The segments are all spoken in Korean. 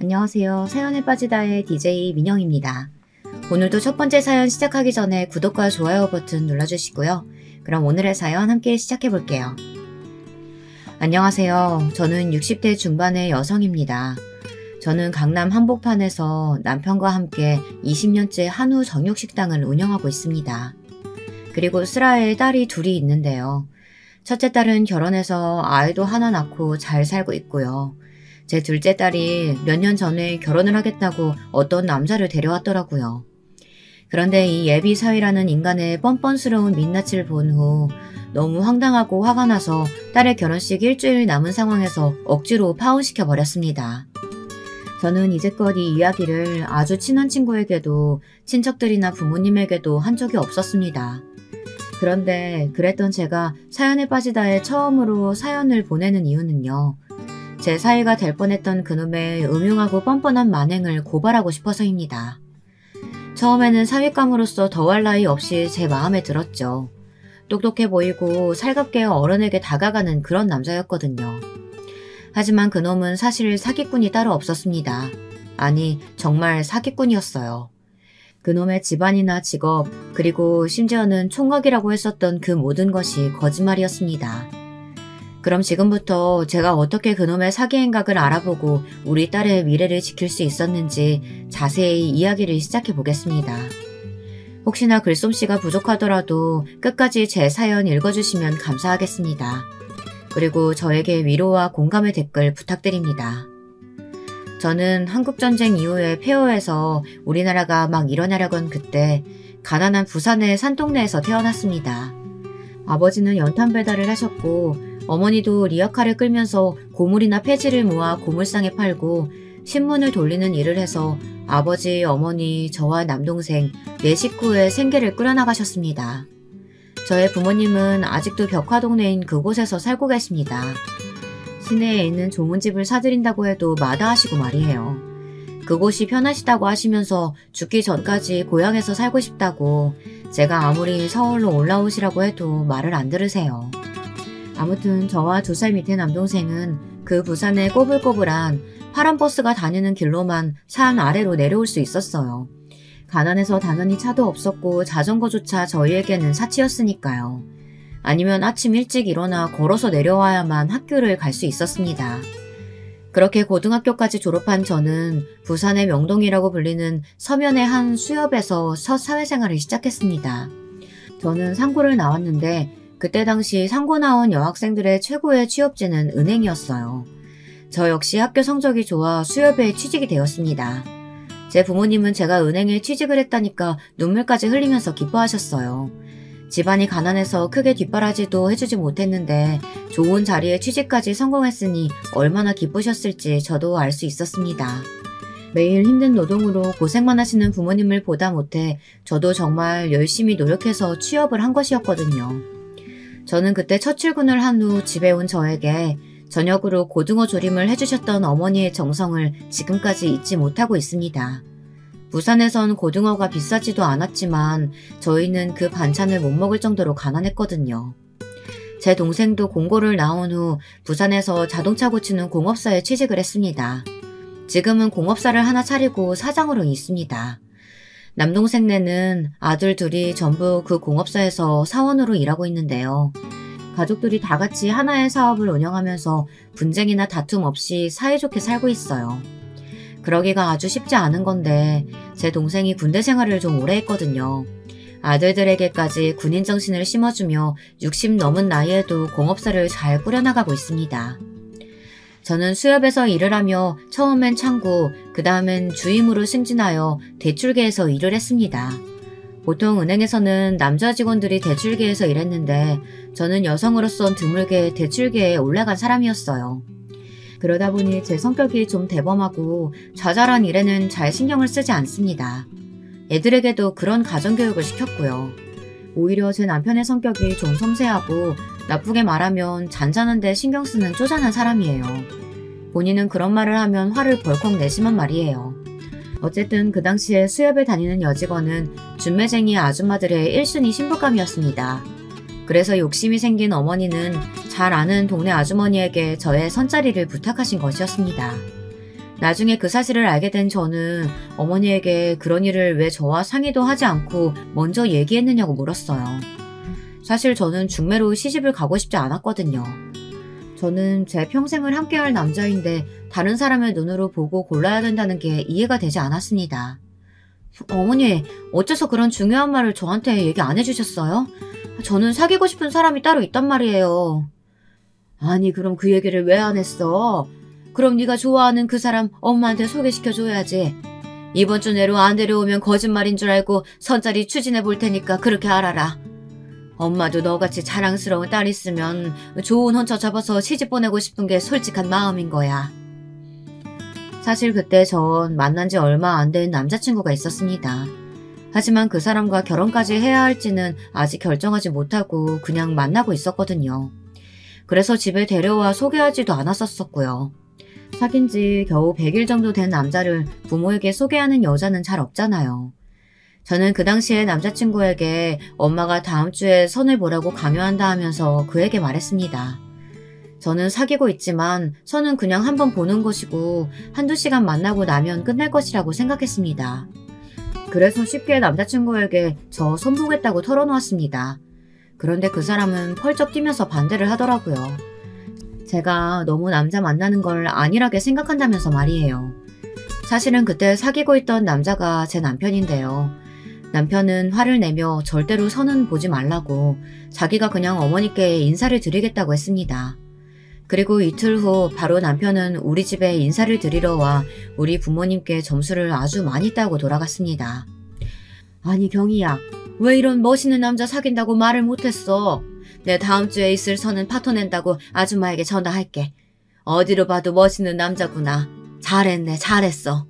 안녕하세요. 사연에 빠지다의 DJ 민영입니다. 오늘도 첫 번째 사연 시작하기 전에 구독과 좋아요 버튼 눌러주시고요. 그럼 오늘의 사연 함께 시작해 볼게요. 안녕하세요. 저는 60대 중반의 여성입니다. 저는 강남 한복판에서 남편과 함께 20년째 한우 정육식당을 운영하고 있습니다. 그리고 슬아에 딸이 둘이 있는데요. 첫째 딸은 결혼해서 아이도 하나 낳고 잘 살고 있고요. 제 둘째 딸이 몇 년 전에 결혼을 하겠다고 어떤 남자를 데려왔더라고요. 그런데 이 예비사위라는 인간의 뻔뻔스러운 민낯을 본 후 너무 황당하고 화가 나서 딸의 결혼식 일주일 남은 상황에서 억지로 파혼시켜 버렸습니다. 저는 이제껏 이 이야기를 아주 친한 친구에게도 친척들이나 부모님에게도 한 적이 없었습니다. 그런데 그랬던 제가 사연에 빠지다에 처음으로 사연을 보내는 이유는요. 제 사위가 될 뻔했던 그놈의 음흉하고 뻔뻔한 만행을 고발하고 싶어서입니다. 처음에는 사윗감으로서 더할 나위 없이 제 마음에 들었죠. 똑똑해 보이고 살갑게 어른에게 다가가는 그런 남자였거든요. 하지만 그놈은 사실 사기꾼이 따로 없었습니다. 아니, 정말 사기꾼이었어요. 그놈의 집안이나 직업, 그리고 심지어는 총각이라고 했었던 그 모든 것이 거짓말이었습니다. 그럼 지금부터 제가 어떻게 그놈의 사기 행각을 알아보고 우리 딸의 미래를 지킬 수 있었는지 자세히 이야기를 시작해 보겠습니다. 혹시나 글솜씨가 부족하더라도 끝까지 제 사연 읽어주시면 감사하겠습니다. 그리고 저에게 위로와 공감의 댓글 부탁드립니다. 저는 한국전쟁 이후에 폐허에서 우리나라가 막 일어나려던 그때 가난한 부산의 산동네에서 태어났습니다. 아버지는 연탄 배달을 하셨고 어머니도 리어카를 끌면서 고물이나 폐지를 모아 고물상에 팔고 신문을 돌리는 일을 해서 아버지, 어머니, 저와 남동생, 네 식구의 생계를 꾸려나가셨습니다. 저의 부모님은 아직도 벽화동네인 그곳에서 살고 계십니다. 시내에 있는 좋은 집을 사드린다고 해도 마다하시고 말이에요. 그곳이 편하시다고 하시면서 죽기 전까지 고향에서 살고 싶다고 제가 아무리 서울로 올라오시라고 해도 말을 안 들으세요. 아무튼 저와 2살 밑의 남동생은 그 부산의 꼬불꼬불한 파란 버스가 다니는 길로만 산 아래로 내려올 수 있었어요. 가난해서 당연히 차도 없었고 자전거조차 저희에게는 사치였으니까요. 아니면 아침 일찍 일어나 걸어서 내려와야만 학교를 갈 수 있었습니다. 그렇게 고등학교까지 졸업한 저는 부산의 명동이라고 불리는 서면의 한 수협에서 첫 사회생활을 시작했습니다. 저는 상고를 나왔는데 그때 당시 상고 나온 여학생들의 최고의 취업지는 은행이었어요. 저 역시 학교 성적이 좋아 수협에 취직이 되었습니다. 제 부모님은 제가 은행에 취직을 했다니까 눈물까지 흘리면서 기뻐하셨어요. 집안이 가난해서 크게 뒷바라지도 해주지 못했는데 좋은 자리에 취직까지 성공했으니 얼마나 기쁘셨을지 저도 알 수 있었습니다. 매일 힘든 노동으로 고생만 하시는 부모님을 보다 못해 저도 정말 열심히 노력해서 취업을 한 것이었거든요. 저는 그때 첫 출근을 한 후 집에 온 저에게 저녁으로 고등어 조림을 해주셨던 어머니의 정성을 지금까지 잊지 못하고 있습니다. 부산에선 고등어가 비싸지도 않았지만 저희는 그 반찬을 못 먹을 정도로 가난했거든요. 제 동생도 공고를 나온 후 부산에서 자동차 고치는 공업사에 취직을 했습니다. 지금은 공업사를 하나 차리고 사장으로 있습니다. 남동생네는 아들 둘이 전부 그 공업사에서 사원으로 일하고 있는데요. 가족들이 다 같이 하나의 사업을 운영하면서 분쟁이나 다툼 없이 사이좋게 살고 있어요. 그러기가 아주 쉽지 않은 건데 제 동생이 군대 생활을 좀 오래 했거든요. 아들들에게까지 군인 정신을 심어주며 60 넘은 나이에도 공업사를 잘 꾸려나가고 있습니다. 저는 수협에서 일을 하며 처음엔 창구, 그 다음엔 주임으로 승진하여 대출계에서 일을 했습니다. 보통 은행에서는 남자 직원들이 대출계에서 일했는데 저는 여성으로선 드물게 대출계에 올라간 사람이었어요. 그러다 보니 제 성격이 좀 대범하고 자잘한 일에는 잘 신경을 쓰지 않습니다. 애들에게도 그런 가정교육을 시켰고요. 오히려 제 남편의 성격이 좀 섬세하고 나쁘게 말하면 잔잔한데 신경 쓰는 쪼잔한 사람이에요. 본인은 그런 말을 하면 화를 벌컥 내지만 말이에요. 어쨌든 그 당시에 수협에 다니는 여직원은 준매쟁이 아줌마들의 1순위 신부감이었습니다. 그래서 욕심이 생긴 어머니는 잘 아는 동네 아주머니에게 저의 선자리를 부탁하신 것이었습니다. 나중에 그 사실을 알게 된 저는 어머니에게 그런 일을 왜 저와 상의도 하지 않고 먼저 얘기했느냐고 물었어요. 사실 저는 중매로 시집을 가고 싶지 않았거든요. 저는 제 평생을 함께할 남자인데 다른 사람의 눈으로 보고 골라야 된다는 게 이해가 되지 않았습니다. 어머니, 어째서 그런 중요한 말을 저한테 얘기 안 해주셨어요? 저는 사귀고 싶은 사람이 따로 있단 말이에요. 아니, 그럼 그 얘기를 왜 안 했어? 그럼 네가 좋아하는 그 사람 엄마한테 소개시켜줘야지. 이번 주 내로 안 데려오면 거짓말인 줄 알고 선자리 추진해 볼 테니까 그렇게 알아라. 엄마도 너같이 자랑스러운 딸 있으면 좋은 혼처 잡아서 시집 보내고 싶은 게 솔직한 마음인 거야. 사실 그때 전 만난 지 얼마 안 된 남자친구가 있었습니다. 하지만 그 사람과 결혼까지 해야 할지는 아직 결정하지 못하고 그냥 만나고 있었거든요. 그래서 집에 데려와 소개하지도 않았었고요. 사귄 지 겨우 100일 정도 된 남자를 부모에게 소개하는 여자는 잘 없잖아요. 저는 그 당시에 남자친구에게 엄마가 다음 주에 선을 보라고 강요한다 하면서 그에게 말했습니다. 저는 사귀고 있지만 선은 그냥 한번 보는 것이고 한두 시간 만나고 나면 끝날 것이라고 생각했습니다. 그래서 쉽게 남자친구에게 저 선 보겠다고 털어놓았습니다. 그런데 그 사람은 펄쩍 뛰면서 반대를 하더라고요. 제가 너무 남자 만나는 걸 안일하게 생각한다면서 말이에요. 사실은 그때 사귀고 있던 남자가 제 남편인데요. 남편은 화를 내며 절대로 선은 보지 말라고 자기가 그냥 어머니께 인사를 드리겠다고 했습니다. 그리고 이틀 후 바로 남편은 우리 집에 인사를 드리러 와 우리 부모님께 점수를 아주 많이 따고 돌아갔습니다. 아니 경희야, 왜 이런 멋있는 남자 사귄다고 말을 못했어? 내 다음 주에 있을 선은 파토낸다고 아줌마에게 전화할게. 어디로 봐도 멋있는 남자구나. 잘했네, 잘했어.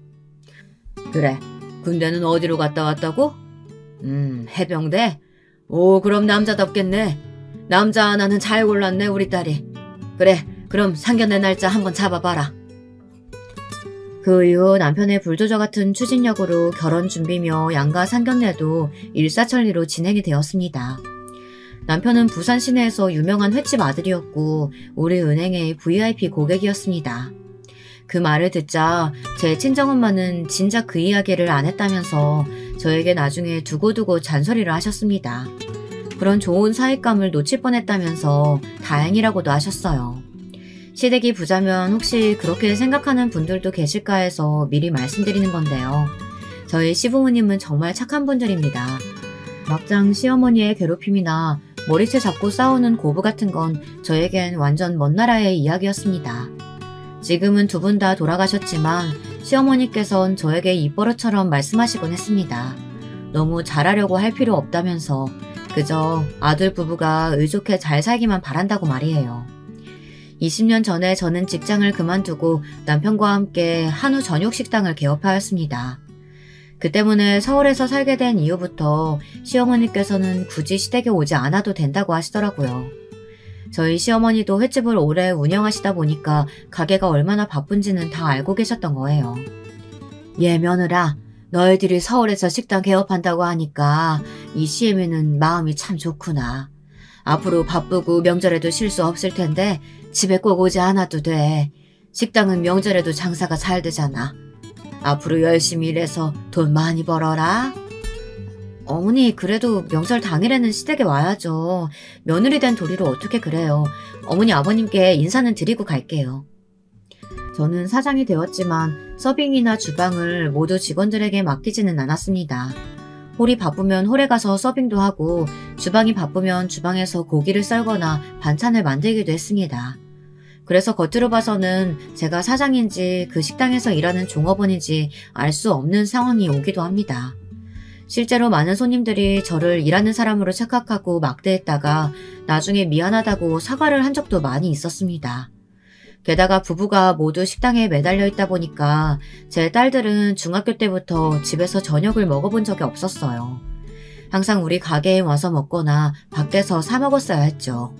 그래, 군대는 어디로 갔다 왔다고? 해병대? 오, 그럼 남자답겠네. 남자 하나는 잘 골랐네, 우리 딸이. 그래, 그럼 상견례 날짜 한번 잡아봐라. 그 이후 남편의 불조저 같은 추진력으로 결혼 준비며 양가 상견례도 일사천리로 진행이 되었습니다. 남편은 부산 시내에서 유명한 횟집 아들이었고 우리 은행의 VIP 고객이었습니다. 그 말을 듣자 제 친정엄마는 진작 그 이야기를 안 했다면서 저에게 나중에 두고두고 잔소리를 하셨습니다. 그런 좋은 사윗감을 놓칠 뻔했다면서 다행이라고도 하셨어요. 시댁이 부자면 혹시 그렇게 생각하는 분들도 계실까 해서 미리 말씀드리는 건데요. 저희 시부모님은 정말 착한 분들입니다. 막장 시어머니의 괴롭힘이나 머리채 잡고 싸우는 고부 같은 건 저에겐 완전 먼 나라의 이야기였습니다. 지금은 두 분 다 돌아가셨지만 시어머니께선 저에게 입버릇처럼 말씀하시곤 했습니다. 너무 잘하려고 할 필요 없다면서 그저 아들 부부가 의좋게 잘 살기만 바란다고 말이에요. 20년 전에 저는 직장을 그만두고 남편과 함께 한우 전육식당을 개업하였습니다. 그 때문에 서울에서 살게 된 이후부터 시어머니께서는 굳이 시댁에 오지 않아도 된다고 하시더라고요. 저희 시어머니도 횟집을 오래 운영하시다 보니까 가게가 얼마나 바쁜지는 다 알고 계셨던 거예요. 예, 며느라, 너희들이 서울에서 식당 개업한다고 하니까 이 시애미는 마음이 참 좋구나. 앞으로 바쁘고 명절에도 쉴 수 없을 텐데 집에 꼭 오지 않아도 돼. 식당은 명절에도 장사가 잘 되잖아. 앞으로 열심히 일해서 돈 많이 벌어라. 어머니, 그래도 명절 당일에는 시댁에 와야죠. 며느리 된 도리로 어떻게 그래요. 어머니 아버님께 인사는 드리고 갈게요. 저는 사장이 되었지만 서빙이나 주방을 모두 직원들에게 맡기지는 않았습니다. 홀이 바쁘면 홀에 가서 서빙도 하고 주방이 바쁘면 주방에서 고기를 썰거나 반찬을 만들기도 했습니다. 그래서 겉으로 봐서는 제가 사장인지 그 식당에서 일하는 종업원인지 알 수 없는 상황이 오기도 합니다. 실제로 많은 손님들이 저를 일하는 사람으로 착각하고 막대했다가 나중에 미안하다고 사과를 한 적도 많이 있었습니다. 게다가 부부가 모두 식당에 매달려 있다 보니까 제 딸들은 중학교 때부터 집에서 저녁을 먹어본 적이 없었어요. 항상 우리 가게에 와서 먹거나 밖에서 사 먹었어야 했죠.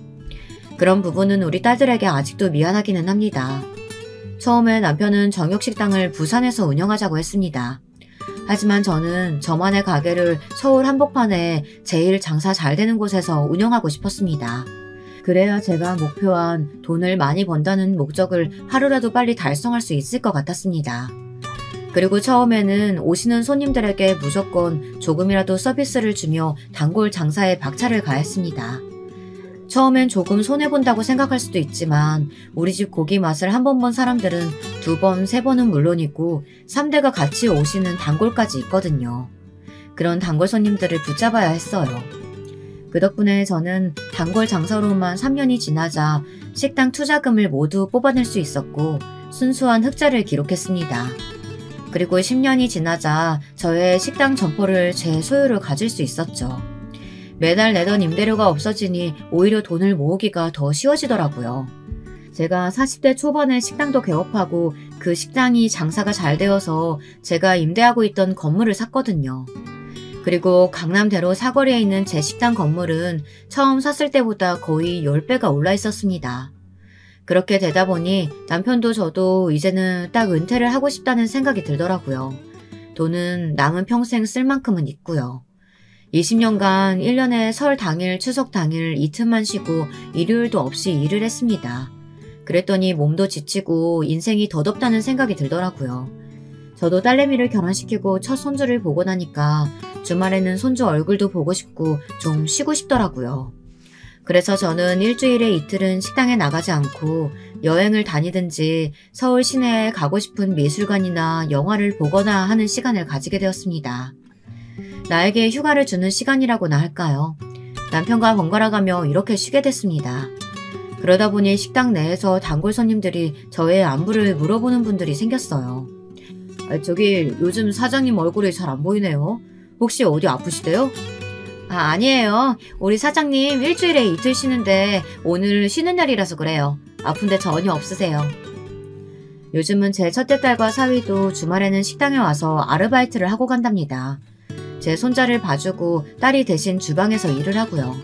그런 부분은 우리 딸들에게 아직도 미안하기는 합니다. 처음에 남편은 정육식당을 부산에서 운영하자고 했습니다. 하지만 저는 저만의 가게를 서울 한복판에 제일 장사 잘 되는 곳에서 운영하고 싶었습니다. 그래야 제가 목표한 돈을 많이 번다는 목적을 하루라도 빨리 달성할 수 있을 것 같았습니다. 그리고 처음에는 오시는 손님들에게 무조건 조금이라도 서비스를 주며 단골 장사에 박차를 가했습니다. 처음엔 조금 손해본다고 생각할 수도 있지만 우리 집 고기 맛을 한 번 본 사람들은 2번, 3번은 물론이고 3대가 같이 오시는 단골까지 있거든요. 그런 단골 손님들을 붙잡아야 했어요. 그 덕분에 저는 단골 장사로만 3년이 지나자 식당 투자금을 모두 뽑아낼 수 있었고 순수한 흑자를 기록했습니다. 그리고 10년이 지나자 저의 식당 점포를 제 소유로 가질 수 있었죠. 매달 내던 임대료가 없어지니 오히려 돈을 모으기가 더 쉬워지더라고요. 제가 40대 초반에 식당도 개업하고 그 식당이 장사가 잘 되어서 제가 임대하고 있던 건물을 샀거든요. 그리고 강남대로 사거리에 있는 제 식당 건물은 처음 샀을 때보다 거의 10배가 올라 있었습니다. 그렇게 되다 보니 남편도 저도 이제는 딱 은퇴를 하고 싶다는 생각이 들더라고요. 돈은 남은 평생 쓸 만큼은 있고요. 20년간 1년에 설 당일, 추석 당일 이틀만 쉬고 일요일도 없이 일을 했습니다. 그랬더니 몸도 지치고 인생이 덧없다는 생각이 들더라고요. 저도 딸내미를 결혼시키고 첫 손주를 보고 나니까 주말에는 손주 얼굴도 보고 싶고 좀 쉬고 싶더라고요. 그래서 저는 일주일에 이틀은 식당에 나가지 않고 여행을 다니든지 서울 시내에 가고 싶은 미술관이나 영화를 보거나 하는 시간을 가지게 되었습니다. 나에게 휴가를 주는 시간이라고나 할까요? 남편과 번갈아가며 이렇게 쉬게 됐습니다. 그러다 보니 식당 내에서 단골 손님들이 저의 안부를 물어보는 분들이 생겼어요. 저기 요즘 사장님 얼굴이 잘 안 보이네요. 혹시 어디 아프시대요? 아니에요. 우리 사장님 일주일에 이틀 쉬는데 오늘 쉬는 날이라서 그래요. 아픈데 전혀 없으세요. 요즘은 제 첫째 딸과 사위도 주말에는 식당에 와서 아르바이트를 하고 간답니다. 제 손자를 봐주고 딸이 대신 주방에서 일을 하고요.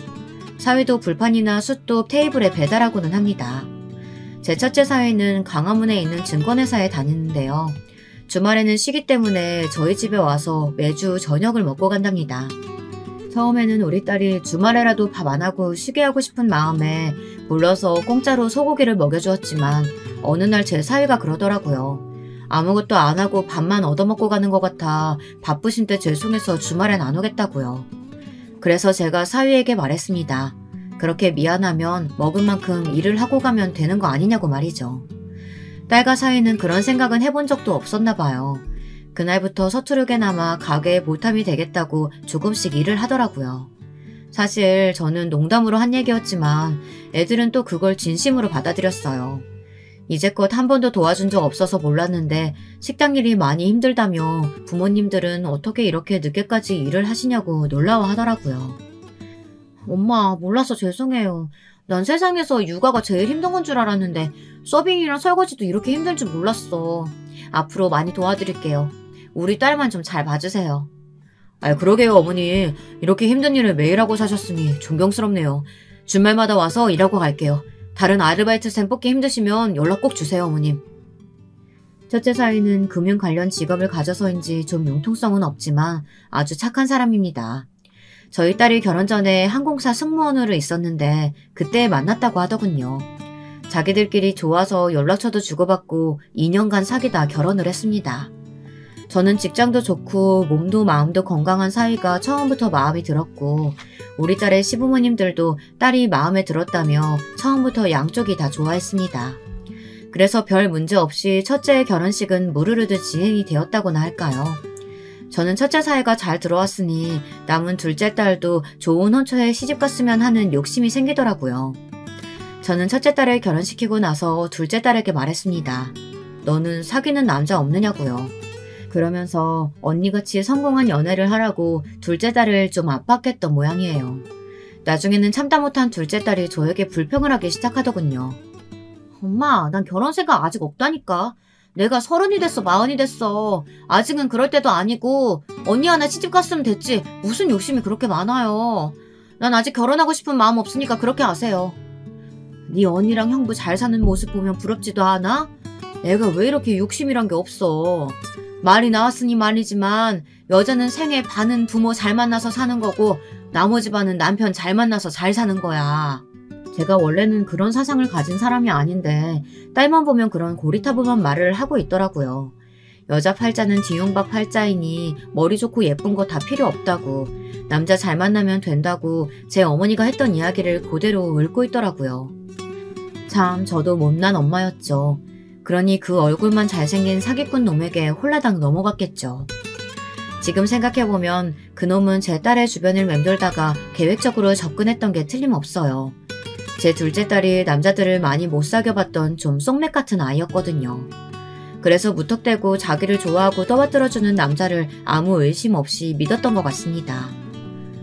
사위도 불판이나 숯도 테이블에 배달하고는 합니다. 제 첫째 사위는 광화문에 있는 증권회사에 다니는데요. 주말에는 쉬기 때문에 저희 집에 와서 매주 저녁을 먹고 간답니다. 처음에는 우리 딸이 주말에라도 밥 안 하고 쉬게 하고 싶은 마음에 불러서 공짜로 소고기를 먹여주었지만 어느 날 제 사위가 그러더라고요. 아무것도 안 하고 밥만 얻어먹고 가는 것 같아 바쁘신데 죄송해서 주말엔 안 오겠다고요. 그래서 제가 사위에게 말했습니다. 그렇게 미안하면 먹은 만큼 일을 하고 가면 되는 거 아니냐고 말이죠. 딸과 사위는 그런 생각은 해본 적도 없었나 봐요. 그날부터 서투르게나마 가게에 보탬이 되겠다고 조금씩 일을 하더라고요. 사실 저는 농담으로 한 얘기였지만 애들은 또 그걸 진심으로 받아들였어요. 이제껏 한 번도 도와준 적 없어서 몰랐는데 식당 일이 많이 힘들다며 부모님들은 어떻게 이렇게 늦게까지 일을 하시냐고 놀라워하더라고요. 엄마, 몰라서 죄송해요. 난 세상에서 육아가 제일 힘든 건 줄 알았는데 서빙이랑 설거지도 이렇게 힘든 줄 몰랐어. 앞으로 많이 도와드릴게요. 우리 딸만 좀 잘 봐주세요. 그러게요, 어머니. 이렇게 힘든 일을 매일 하고 사셨으니 존경스럽네요. 주말마다 와서 일하고 갈게요. 다른 아르바이트생 뽑기 힘드시면 연락 꼭 주세요, 어머님. 첫째 사위는 금융 관련 직업을 가져서인지 좀 융통성은 없지만 아주 착한 사람입니다. 저희 딸이 결혼 전에 항공사 승무원으로 있었는데 그때 만났다고 하더군요. 자기들끼리 좋아서 연락처도 주고받고 2년간 사귀다 결혼을 했습니다. 저는 직장도 좋고 몸도 마음도 건강한 사위가 처음부터 마음이 들었고 우리 딸의 시부모님들도 딸이 마음에 들었다며 처음부터 양쪽이 다 좋아했습니다. 그래서 별 문제 없이 첫째의 결혼식은 무르르듯 진행이 되었다고나 할까요? 저는 첫째 사위가 잘 들어왔으니 남은 둘째 딸도 좋은 혼처에 시집갔으면 하는 욕심이 생기더라고요. 저는 첫째 딸을 결혼시키고 나서 둘째 딸에게 말했습니다. 너는 사귀는 남자 없느냐고요. 그러면서 언니같이 성공한 연애를 하라고 둘째 딸을 좀 압박했던 모양이에요. 나중에는 참다 못한 둘째 딸이 저에게 불평을 하기 시작하더군요. 엄마, 난 결혼 생각 아직 없다니까. 내가 30이 됐어, 40이 됐어. 아직은 그럴 때도 아니고 언니 하나 시집 갔으면 됐지. 무슨 욕심이 그렇게 많아요. 난 아직 결혼하고 싶은 마음 없으니까 그렇게 아세요. 네 언니랑 형부 잘 사는 모습 보면 부럽지도 않아? 애가 왜 이렇게 욕심이란 게 없어. 말이 나왔으니 말이지만 여자는 생애 반은 부모 잘 만나서 사는 거고 나머지 반은 남편 잘 만나서 잘 사는 거야. 제가 원래는 그런 사상을 가진 사람이 아닌데 딸만 보면 그런 고리타분한 말을 하고 있더라고요. 여자 팔자는 뒤용박 팔자이니 머리 좋고 예쁜 거 다 필요 없다고, 남자 잘 만나면 된다고 제 어머니가 했던 이야기를 그대로 읊고 있더라고요. 참 저도 못난 엄마였죠. 그러니 그 얼굴만 잘생긴 사기꾼 놈에게 홀라당 넘어갔겠죠. 지금 생각해보면 그놈은 제 딸의 주변을 맴돌다가 계획적으로 접근했던 게 틀림없어요. 제 둘째 딸이 남자들을 많이 못 사귀어봤던 좀 쏙맥 같은 아이였거든요. 그래서 무턱대고 자기를 좋아하고 떠받들어주는 남자를 아무 의심 없이 믿었던 것 같습니다.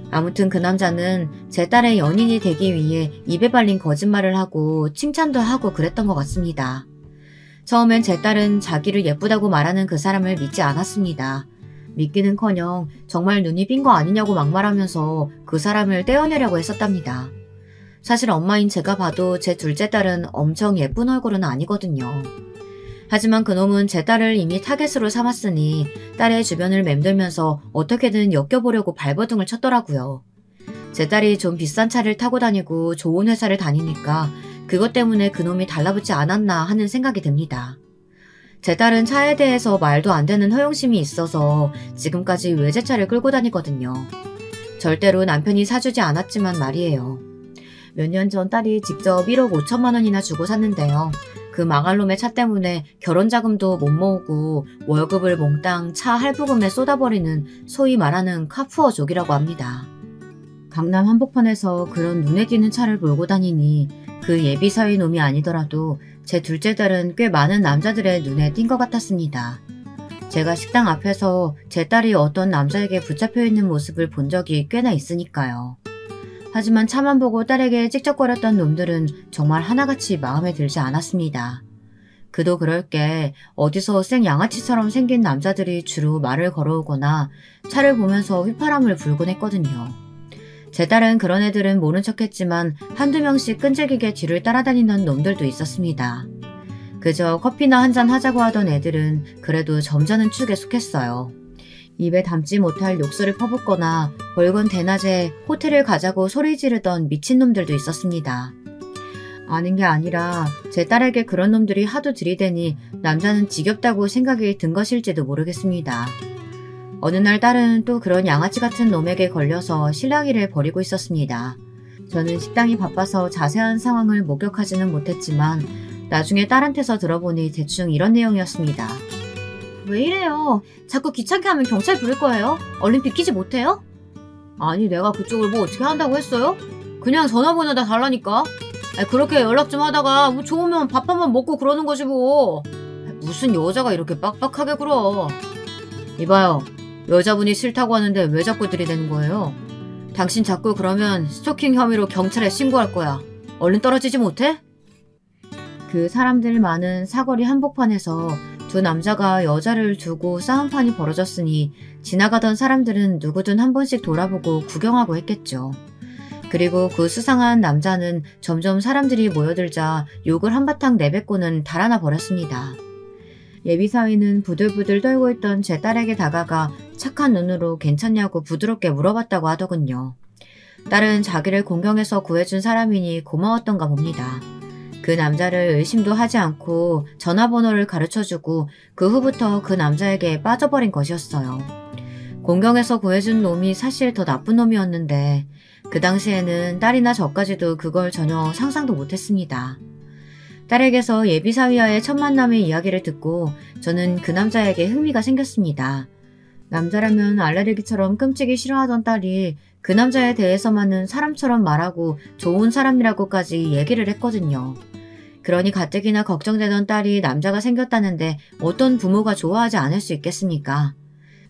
아무튼 그 남자는 제 딸의 연인이 되기 위해 입에 발린 거짓말을 하고 칭찬도 하고 그랬던 것 같습니다. 처음엔 제 딸은 자기를 예쁘다고 말하는 그 사람을 믿지 않았습니다. 믿기는커녕 정말 눈이 빈 거 아니냐고 막말하면서 그 사람을 떼어내려고 했었답니다. 사실 엄마인 제가 봐도 제 둘째 딸은 엄청 예쁜 얼굴은 아니거든요. 하지만 그놈은 제 딸을 이미 타겟으로 삼았으니 딸의 주변을 맴돌면서 어떻게든 엮여보려고 발버둥을 쳤더라고요. 제 딸이 좀 비싼 차를 타고 다니고 좋은 회사를 다니니까 그것 때문에 그놈이 달라붙지 않았나 하는 생각이 듭니다. 제 딸은 차에 대해서 말도 안 되는 허영심이 있어서 지금까지 외제차를 끌고 다니거든요. 절대로 남편이 사주지 않았지만 말이에요. 몇 년 전 딸이 직접 1억 5천만 원이나 주고 샀는데요. 그 망할 놈의 차 때문에 결혼자금도 못 모으고 월급을 몽땅 차 할부금에 쏟아버리는 소위 말하는 카푸어족이라고 합니다. 강남 한복판에서 그런 눈에 띄는 차를 몰고 다니니 그 예비사위 놈이 아니더라도 제 둘째 딸은 꽤 많은 남자들의 눈에 띈 것 같았습니다. 제가 식당 앞에서 제 딸이 어떤 남자에게 붙잡혀 있는 모습을 본 적이 꽤나 있으니까요. 하지만 차만 보고 딸에게 찍적거렸던 놈들은 정말 하나같이 마음에 들지 않았습니다. 그도 그럴 게 어디서 생 양아치처럼 생긴 남자들이 주로 말을 걸어오거나 차를 보면서 휘파람을 불곤 했거든요. 제 딸은 그런 애들은 모른 척했지만 한두 명씩 끈질기게 뒤를 따라다니는 놈들도 있었습니다. 그저 커피나 한잔 하자고 하던 애들은 그래도 점잖은 축에 속했어요. 입에 담지 못할 욕설을 퍼붓거나 벌건 대낮에 호텔을 가자고 소리 지르던 미친놈들도 있었습니다. 아는 게 아니라 제 딸에게 그런 놈들이 하도 들이대니 남자는 지겹다고 생각이 든 것일지도 모르겠습니다. 어느 날 딸은 또 그런 양아치 같은 놈에게 걸려서 실랑이를 벌이고 있었습니다. 저는 식당이 바빠서 자세한 상황을 목격하지는 못했지만 나중에 딸한테서 들어보니 대충 이런 내용이었습니다. 왜 이래요? 자꾸 귀찮게 하면 경찰 부를 거예요? 얼른 비키지 못해요? 아니 내가 그쪽을 뭐 어떻게 한다고 했어요? 그냥 전화번호 다 달라니까. 그렇게 연락 좀 하다가 뭐 좋으면 밥 한 번 먹고 그러는 거지 뭐. 무슨 여자가 이렇게 빡빡하게 굴어. 이봐요. 여자분이 싫다고 하는데 왜 자꾸 들이대는 거예요? 당신 자꾸 그러면 스토킹 혐의로 경찰에 신고할 거야. 얼른 떨어지지 못해? 그 사람들 많은 사거리 한복판에서 두 남자가 여자를 두고 싸움판이 벌어졌으니 지나가던 사람들은 누구든 한 번씩 돌아보고 구경하고 했겠죠. 그리고 그 수상한 남자는 점점 사람들이 모여들자 욕을 한바탕 내뱉고는 달아나 버렸습니다. 예비사위는 부들부들 떨고 있던 제 딸에게 다가가 착한 눈으로 괜찮냐고 부드럽게 물어봤다고 하더군요. 딸은 자기를 공경해서 구해준 사람이니 고마웠던가 봅니다. 그 남자를 의심도 하지 않고 전화번호를 가르쳐주고 그 후부터 그 남자에게 빠져버린 것이었어요. 공경해서 구해준 놈이 사실 더 나쁜 놈이었는데 그 당시에는 딸이나 저까지도 그걸 전혀 상상도 못했습니다. 딸에게서 예비사위와의 첫 만남의 이야기를 듣고 저는 그 남자에게 흥미가 생겼습니다. 남자라면 알레르기처럼 끔찍이 싫어하던 딸이 그 남자에 대해서만은 사람처럼 말하고 좋은 사람이라고까지 얘기를 했거든요. 그러니 가뜩이나 걱정되던 딸이 남자가 생겼다는데 어떤 부모가 좋아하지 않을 수 있겠습니까?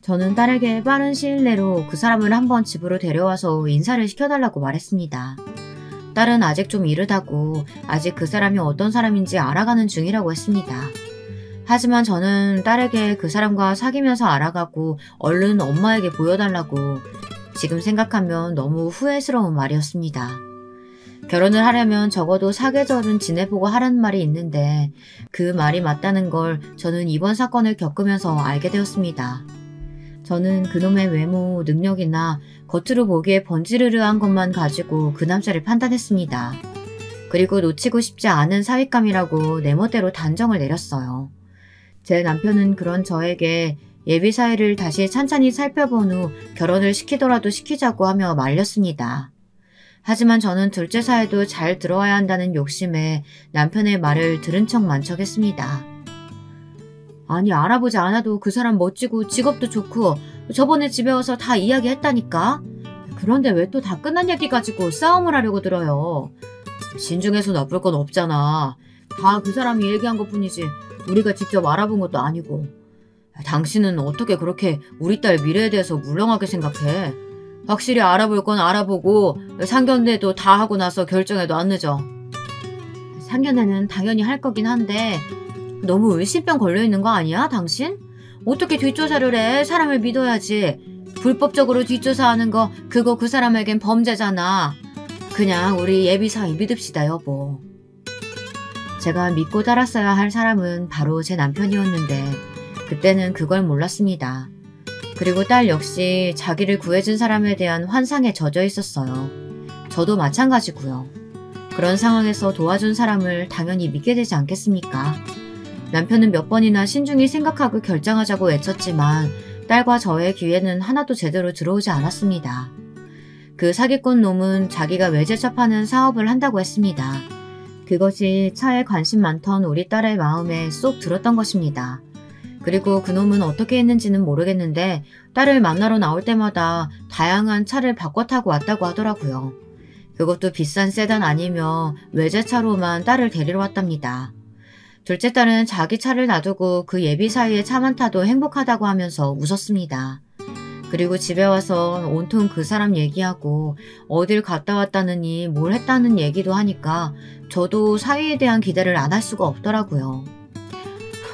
저는 딸에게 빠른 시일 내로 그 사람을 한번 집으로 데려와서 인사를 시켜달라고 말했습니다. 딸은 아직 좀 이르다고 아직 그 사람이 어떤 사람인지 알아가는 중이라고 했습니다. 하지만 저는 딸에게 그 사람과 사귀면서 알아가고 얼른 엄마에게 보여달라고 지금 생각하면 너무 후회스러운 말이었습니다. 결혼을 하려면 적어도 사계절은 지내보고 하라는 말이 있는데 그 말이 맞다는 걸 저는 이번 사건을 겪으면서 알게 되었습니다. 저는 그놈의 외모, 능력이나 겉으로 보기에 번지르르한 것만 가지고 그 남자를 판단했습니다. 그리고 놓치고 싶지 않은 사윗감이라고 내 멋대로 단정을 내렸어요. 제 남편은 그런 저에게 예비 사회를 다시 찬찬히 살펴본 후 결혼을 시키더라도 시키자고 하며 말렸습니다. 하지만 저는 둘째 사회도 잘 들어와야 한다는 욕심에 남편의 말을 들은 척 만척했습니다. 아니, 알아보지 않아도 그 사람 멋지고 직업도 좋고 저번에 집에 와서 다 이야기했다니까. 그런데 왜 또 다 끝난 얘기 가지고 싸움을 하려고 들어요. 신중해서 나쁠 건 없잖아. 다 그 사람이 얘기한 것뿐이지 우리가 직접 알아본 것도 아니고. 당신은 어떻게 그렇게 우리 딸 미래에 대해서 물렁하게 생각해? 확실히 알아볼 건 알아보고 상견례도 다 하고 나서 결정해도 안 늦어. 상견례는 당연히 할 거긴 한데 너무 의심병 걸려있는 거 아니야, 당신? 어떻게 뒷조사를 해? 사람을 믿어야지. 불법적으로 뒷조사하는 거 그거 그 사람에겐 범죄잖아. 그냥 우리 예비사위 믿읍시다, 여보. 제가 믿고 따랐어야 할 사람은 바로 제 남편이었는데 그때는 그걸 몰랐습니다. 그리고 딸 역시 자기를 구해준 사람에 대한 환상에 젖어 있었어요. 저도 마찬가지고요. 그런 상황에서 도와준 사람을 당연히 믿게 되지 않겠습니까? 남편은 몇 번이나 신중히 생각하고 결정하자고 외쳤지만 딸과 저의 귀에는 하나도 제대로 들어오지 않았습니다. 그 사기꾼 놈은 자기가 외제차 파는 사업을 한다고 했습니다. 그것이 차에 관심 많던 우리 딸의 마음에 쏙 들었던 것입니다. 그리고 그놈은 어떻게 했는지는 모르겠는데 딸을 만나러 나올 때마다 다양한 차를 바꿔 타고 왔다고 하더라고요. 그것도 비싼 세단 아니며 외제차로만 딸을 데리러 왔답니다. 둘째 딸은 자기 차를 놔두고 그 예비 사이에 차만 타도 행복하다고 하면서 웃었습니다. 그리고 집에 와서 온통 그 사람 얘기하고 어딜 갔다 왔다느니 뭘 했다는 얘기도 하니까 저도 사위에 대한 기대를 안 할 수가 없더라고요.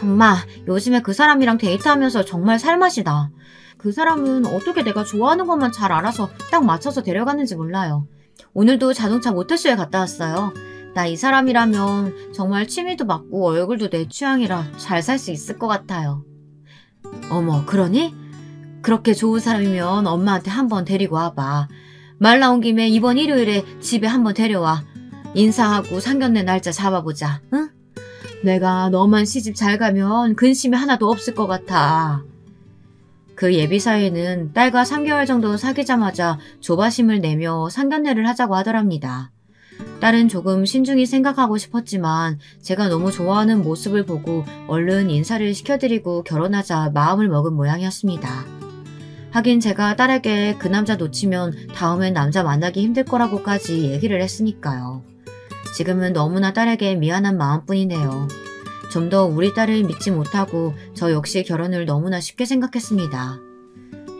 엄마, 요즘에 그 사람이랑 데이트하면서 정말 살맛이다. 그 사람은 어떻게 내가 좋아하는 것만 잘 알아서 딱 맞춰서 데려갔는지 몰라요. 오늘도 자동차 모터쇼에 갔다 왔어요. 나 이 사람이라면 정말 취미도 맞고 얼굴도 내 취향이라 잘 살 수 있을 것 같아요. 어머, 그러니? 그렇게 좋은 사람이면 엄마한테 한번 데리고 와봐. 말 나온 김에 이번 일요일에 집에 한번 데려와. 인사하고 상견례 날짜 잡아보자, 응? 내가 너만 시집 잘 가면 근심이 하나도 없을 것 같아. 그 예비 사위는 딸과 3개월 정도 사귀자마자 조바심을 내며 상견례를 하자고 하더랍니다. 딸은 조금 신중히 생각하고 싶었지만 제가 너무 좋아하는 모습을 보고 얼른 인사를 시켜드리고 결혼하자 마음을 먹은 모양이었습니다. 하긴 제가 딸에게 그 남자 놓치면 다음엔 남자 만나기 힘들 거라고까지 얘기를 했으니까요. 지금은 너무나 딸에게 미안한 마음뿐이네요. 좀 더 우리 딸을 믿지 못하고 저 역시 결혼을 너무나 쉽게 생각했습니다.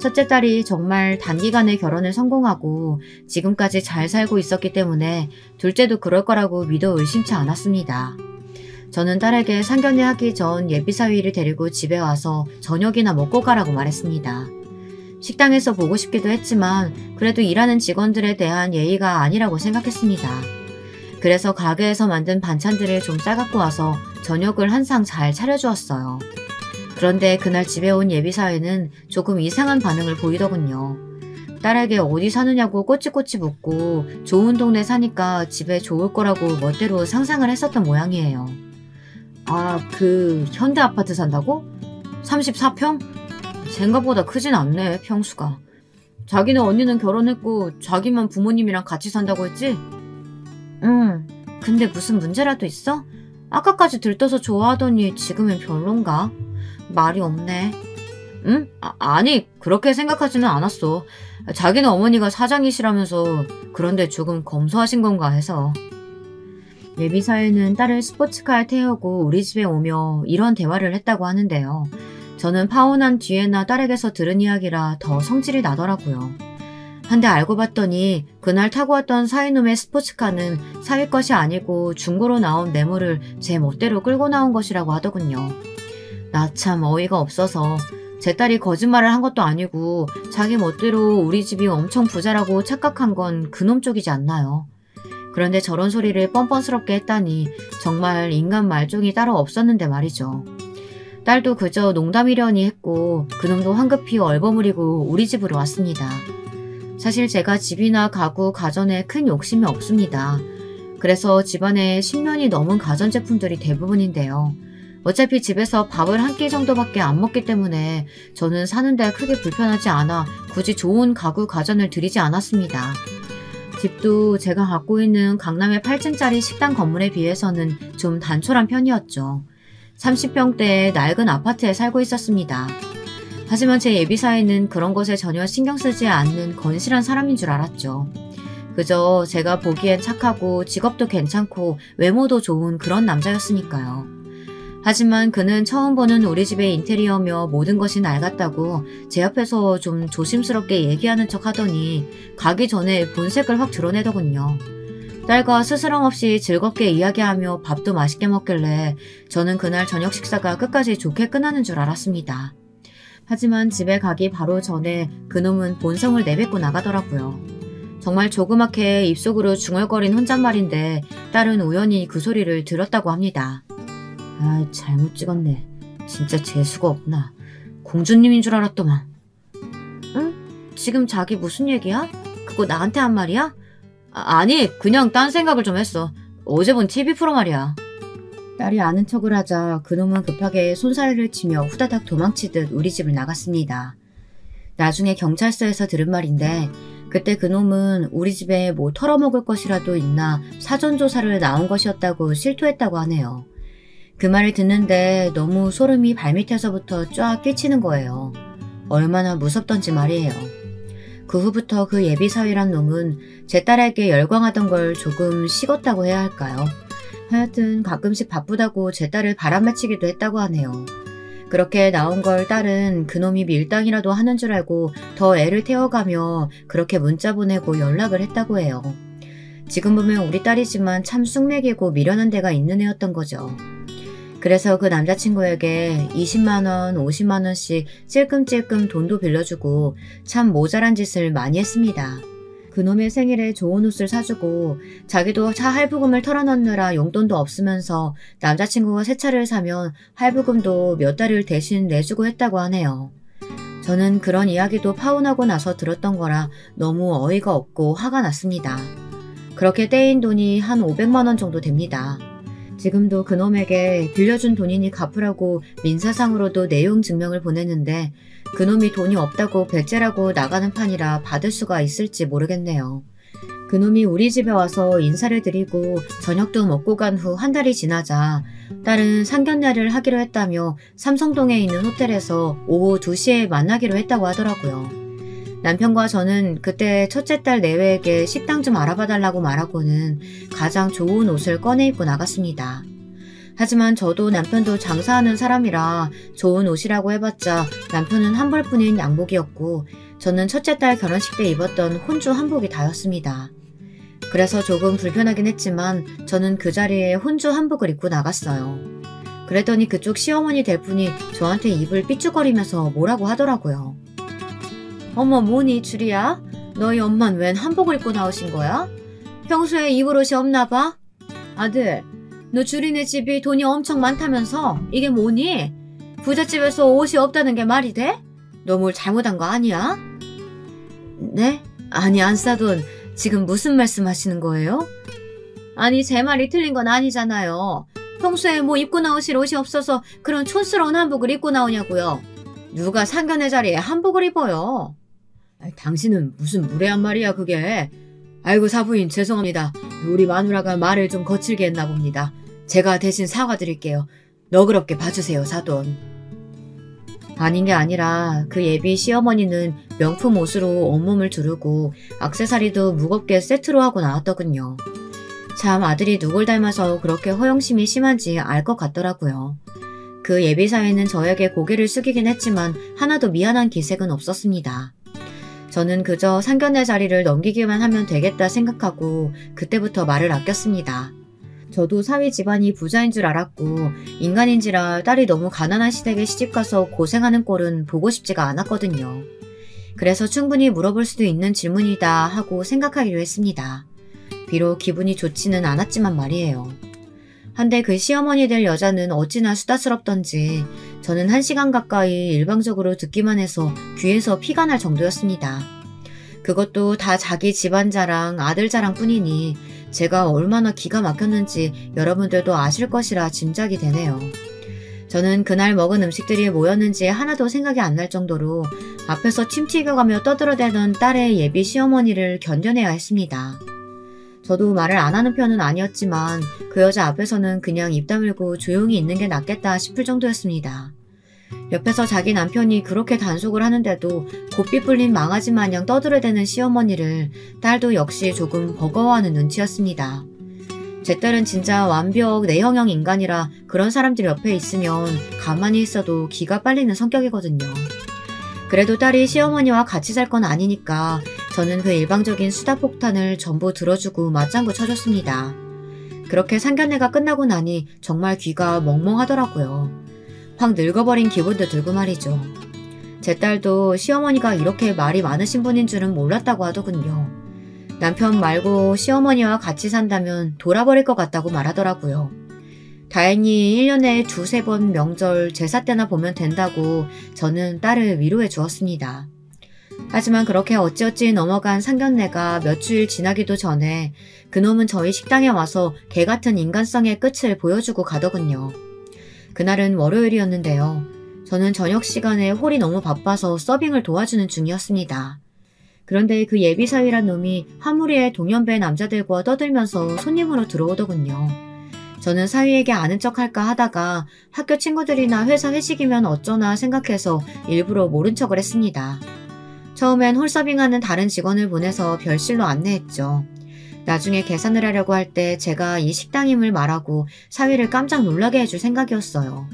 첫째 딸이 정말 단기간에 결혼을 성공하고 지금까지 잘 살고 있었기 때문에 둘째도 그럴 거라고 믿어 의심치 않았습니다. 저는 딸에게 상견례 하기 전 예비사위를 데리고 집에 와서 저녁이나 먹고 가라고 말했습니다. 식당에서 보고 싶기도 했지만 그래도 일하는 직원들에 대한 예의가 아니라고 생각했습니다. 그래서 가게에서 만든 반찬들을 좀 싸갖고 와서 저녁을 항상 잘 차려주었어요. 그런데 그날 집에 온 예비사회는 조금 이상한 반응을 보이더군요. 딸에게 어디 사느냐고 꼬치꼬치 묻고 좋은 동네 사니까 집에 좋을 거라고 멋대로 상상을 했었던 모양이에요. 아, 그 현대 아파트 산다고? 34평? 생각보다 크진 않네, 평수가. 자기네 언니는 결혼했고 자기만 부모님이랑 같이 산다고 했지? 응. 근데 무슨 문제라도 있어? 아까까지 들떠서 좋아하더니 지금은 별론가? 말이 없네. 응? 아니, 그렇게 생각하지는 않았어. 자기는 어머니가 사장이시라면서 그런데 조금 검소하신 건가 해서. 예비사회는 딸을 스포츠카에 태우고 우리 집에 오며 이런 대화를 했다고 하는데요. 저는 파혼한 뒤에나 딸에게서 들은 이야기라 더 성질이 나더라고요. 한데 알고 봤더니 그날 타고 왔던 사위놈의 스포츠카는 사위 것이 아니고 중고로 나온 메모를 제 멋대로 끌고 나온 것이라고 하더군요. 나 참 어이가 없어서 제 딸이 거짓말을 한 것도 아니고 자기 멋대로 우리 집이 엄청 부자라고 착각한 건 그놈 쪽이지 않나요? 그런데 저런 소리를 뻔뻔스럽게 했다니 정말 인간 말종이 따로 없었는데 말이죠. 딸도 그저 농담이려니 했고 그놈도 황급히 얼버무리고 우리 집으로 왔습니다. 사실 제가 집이나 가구, 가전에 큰 욕심이 없습니다. 그래서 집안에 10년이 넘은 가전제품들이 대부분인데요. 어차피 집에서 밥을 한 끼 정도밖에 안 먹기 때문에 저는 사는데 크게 불편하지 않아 굳이 좋은 가구 가전을 들이지 않았습니다. 집도 제가 갖고 있는 강남의 8층짜리 식당 건물에 비해서는 좀 단촐한 편이었죠. 30평대의 낡은 아파트에 살고 있었습니다. 하지만 제 예비사회는 그런 것에 전혀 신경 쓰지 않는 건실한 사람인 줄 알았죠. 그저 제가 보기엔 착하고 직업도 괜찮고 외모도 좋은 그런 남자였으니까요. 하지만 그는 처음 보는 우리 집의 인테리어며 모든 것이 낡았다고 제 옆에서 좀 조심스럽게 얘기하는 척 하더니 가기 전에 본색을 확 드러내더군요. 딸과 스스럼 없이 즐겁게 이야기하며 밥도 맛있게 먹길래 저는 그날 저녁 식사가 끝까지 좋게 끝나는 줄 알았습니다. 하지만 집에 가기 바로 전에 그놈은 본성을 내뱉고 나가더라고요. 정말 조그맣게 입속으로 중얼거린 혼잣말인데 딸은 우연히 그 소리를 들었다고 합니다. 아, 잘못 찍었네. 진짜 재수가 없나. 공주님인 줄 알았더만. 응? 지금 자기 무슨 얘기야? 그거 나한테 한 말이야? 아니, 그냥 딴 생각을 좀 했어. 어제 본 TV 프로 말이야. 딸이 아는 척을 하자 그놈은 급하게 손사래를 치며 후다닥 도망치듯 우리 집을 나갔습니다. 나중에 경찰서에서 들은 말인데 그때 그놈은 우리 집에 뭐 털어먹을 것이라도 있나 사전조사를 나온 것이었다고 실토했다고 하네요. 그 말을 듣는데 너무 소름이 발밑에서부터 쫙 끼치는 거예요. 얼마나 무섭던지 말이에요. 그 후부터 그 예비사위란 놈은 제 딸에게 열광하던 걸 조금 식었다고 해야 할까요? 하여튼 가끔씩 바쁘다고 제 딸을 바람맞히기도 했다고 하네요. 그렇게 나온 걸 딸은 그놈이 밀당이라도 하는 줄 알고 더 애를 태워가며 그렇게 문자 보내고 연락을 했다고 해요. 지금 보면 우리 딸이지만 참 쑥맥이고 미련한 데가 있는 애였던 거죠. 그래서 그 남자친구에게 20만원, 50만원씩 찔끔찔끔 돈도 빌려주고 참 모자란 짓을 많이 했습니다. 그놈의 생일에 좋은 옷을 사주고 자기도 차 할부금을 털어넣느라 용돈도 없으면서 남자친구가 새 차를 사면 할부금도 몇 달을 대신 내주고 했다고 하네요. 저는 그런 이야기도 파혼하고 나서 들었던 거라 너무 어이가 없고 화가 났습니다. 그렇게 떼인 돈이 한 500만원 정도 됩니다. 지금도 그놈에게 빌려준 돈이니 갚으라고 민사상으로도 내용 증명을 보냈는데 그놈이 돈이 없다고 배째라고 나가는 판이라 받을 수가 있을지 모르겠네요. 그놈이 우리 집에 와서 인사를 드리고 저녁도 먹고 간 후 한 달이 지나자 딸은 상견례를 하기로 했다며 삼성동에 있는 호텔에서 오후 2시에 만나기로 했다고 하더라고요. 남편과 저는 그때 첫째 딸 내외에게 식당 좀 알아봐달라고 말하고는 가장 좋은 옷을 꺼내 입고 나갔습니다. 하지만 저도 남편도 장사하는 사람이라 좋은 옷이라고 해봤자 남편은 한 벌뿐인 양복이었고 저는 첫째 딸 결혼식 때 입었던 혼주 한복이 다였습니다. 그래서 조금 불편하긴 했지만 저는 그 자리에 혼주 한복을 입고 나갔어요. 그랬더니 그쪽 시어머니 될 분이 저한테 입을 삐죽거리면서 뭐라고 하더라고요. 어머 뭐니 주리야? 너희 엄만 웬 한복을 입고 나오신 거야? 평소에 입을 옷이 없나 봐? 아들, 너 주리네 집이 돈이 엄청 많다면서 이게 뭐니? 부잣집에서 옷이 없다는 게 말이 돼? 너 뭘 잘못한 거 아니야? 네? 아니 안 싸돈 지금 무슨 말씀 하시는 거예요? 아니 제 말이 틀린 건 아니잖아요. 평소에 뭐 입고 나오실 옷이 없어서 그런 촌스러운 한복을 입고 나오냐고요. 누가 상견례 자리에 한복을 입어요? 당신은 무슨 무례한 말이야 그게. 아이고 사부인 죄송합니다. 우리 마누라가 말을 좀 거칠게 했나 봅니다. 제가 대신 사과드릴게요. 너그럽게 봐주세요 사돈. 아닌 게 아니라 그 예비 시어머니는 명품 옷으로 온몸을 두르고 액세서리도 무겁게 세트로 하고 나왔더군요. 참 아들이 누굴 닮아서 그렇게 허영심이 심한지 알 것 같더라고요. 그 예비사회는 저에게 고개를 숙이긴 했지만 하나도 미안한 기색은 없었습니다. 저는 그저 상견례 자리를 넘기기만 하면 되겠다 생각하고 그때부터 말을 아꼈습니다. 저도 사위 집안이 부자인 줄 알았고 인간인지라 딸이 너무 가난한 시댁에 시집가서 고생하는 꼴은 보고 싶지가 않았거든요. 그래서 충분히 물어볼 수도 있는 질문이다 하고 생각하기로 했습니다. 비록 기분이 좋지는 않았지만 말이에요. 한데 그 시어머니 될 여자는 어찌나 수다스럽던지 저는 1시간 가까이 일방적으로 듣기만 해서 귀에서 피가 날 정도였습니다. 그것도 다 자기 집안 자랑, 아들 자랑 뿐이니 제가 얼마나 기가 막혔는지 여러분들도 아실 것이라 짐작이 되네요. 저는 그날 먹은 음식들이 뭐였는지 하나도 생각이 안 날 정도로 앞에서 침 튀겨가며 떠들어대던 딸의 예비 시어머니를 견뎌내야 했습니다. 저도 말을 안 하는 편은 아니었지만 그 여자 앞에서는 그냥 입 다물고 조용히 있는 게 낫겠다 싶을 정도였습니다. 옆에서 자기 남편이 그렇게 단속을 하는데도 고삐 뿔린 망아지 마냥 떠들어대는 시어머니를 딸도 역시 조금 버거워하는 눈치였습니다. 제 딸은 진짜 완벽 내형형 인간이라 그런 사람들 옆에 있으면 가만히 있어도 기가 빨리는 성격이거든요. 그래도 딸이 시어머니와 같이 살 건 아니니까 저는 그 일방적인 수다폭탄을 전부 들어주고 맞장구 쳐줬습니다. 그렇게 상견례가 끝나고 나니 정말 귀가 멍멍하더라고요. 확 늙어버린 기분도 들고 말이죠. 제 딸도 시어머니가 이렇게 말이 많으신 분인 줄은 몰랐다고 하더군요. 남편 말고 시어머니와 같이 산다면 돌아버릴 것 같다고 말하더라고요. 다행히 1년에 2~3번 명절 제사 때나 보면 된다고 저는 딸을 위로해 주었습니다. 하지만 그렇게 어찌어찌 넘어간 상견례가 며칠 지나기도 전에 그놈은 저희 식당에 와서 개같은 인간성의 끝을 보여주고 가더군요. 그날은 월요일이었는데요. 저는 저녁 시간에 홀이 너무 바빠서 서빙을 도와주는 중이었습니다. 그런데 그 예비사위란 놈이 한 무리의 동년배 남자들과 떠들면서 손님으로 들어오더군요. 저는 사위에게 아는 척할까 하다가 학교 친구들이나 회사 회식이면 어쩌나 생각해서 일부러 모른 척을 했습니다. 처음엔 홀 서빙하는 다른 직원을 보내서 별실로 안내했죠. 나중에 계산을 하려고 할 때 제가 이 식당임을 말하고 사위를 깜짝 놀라게 해줄 생각이었어요.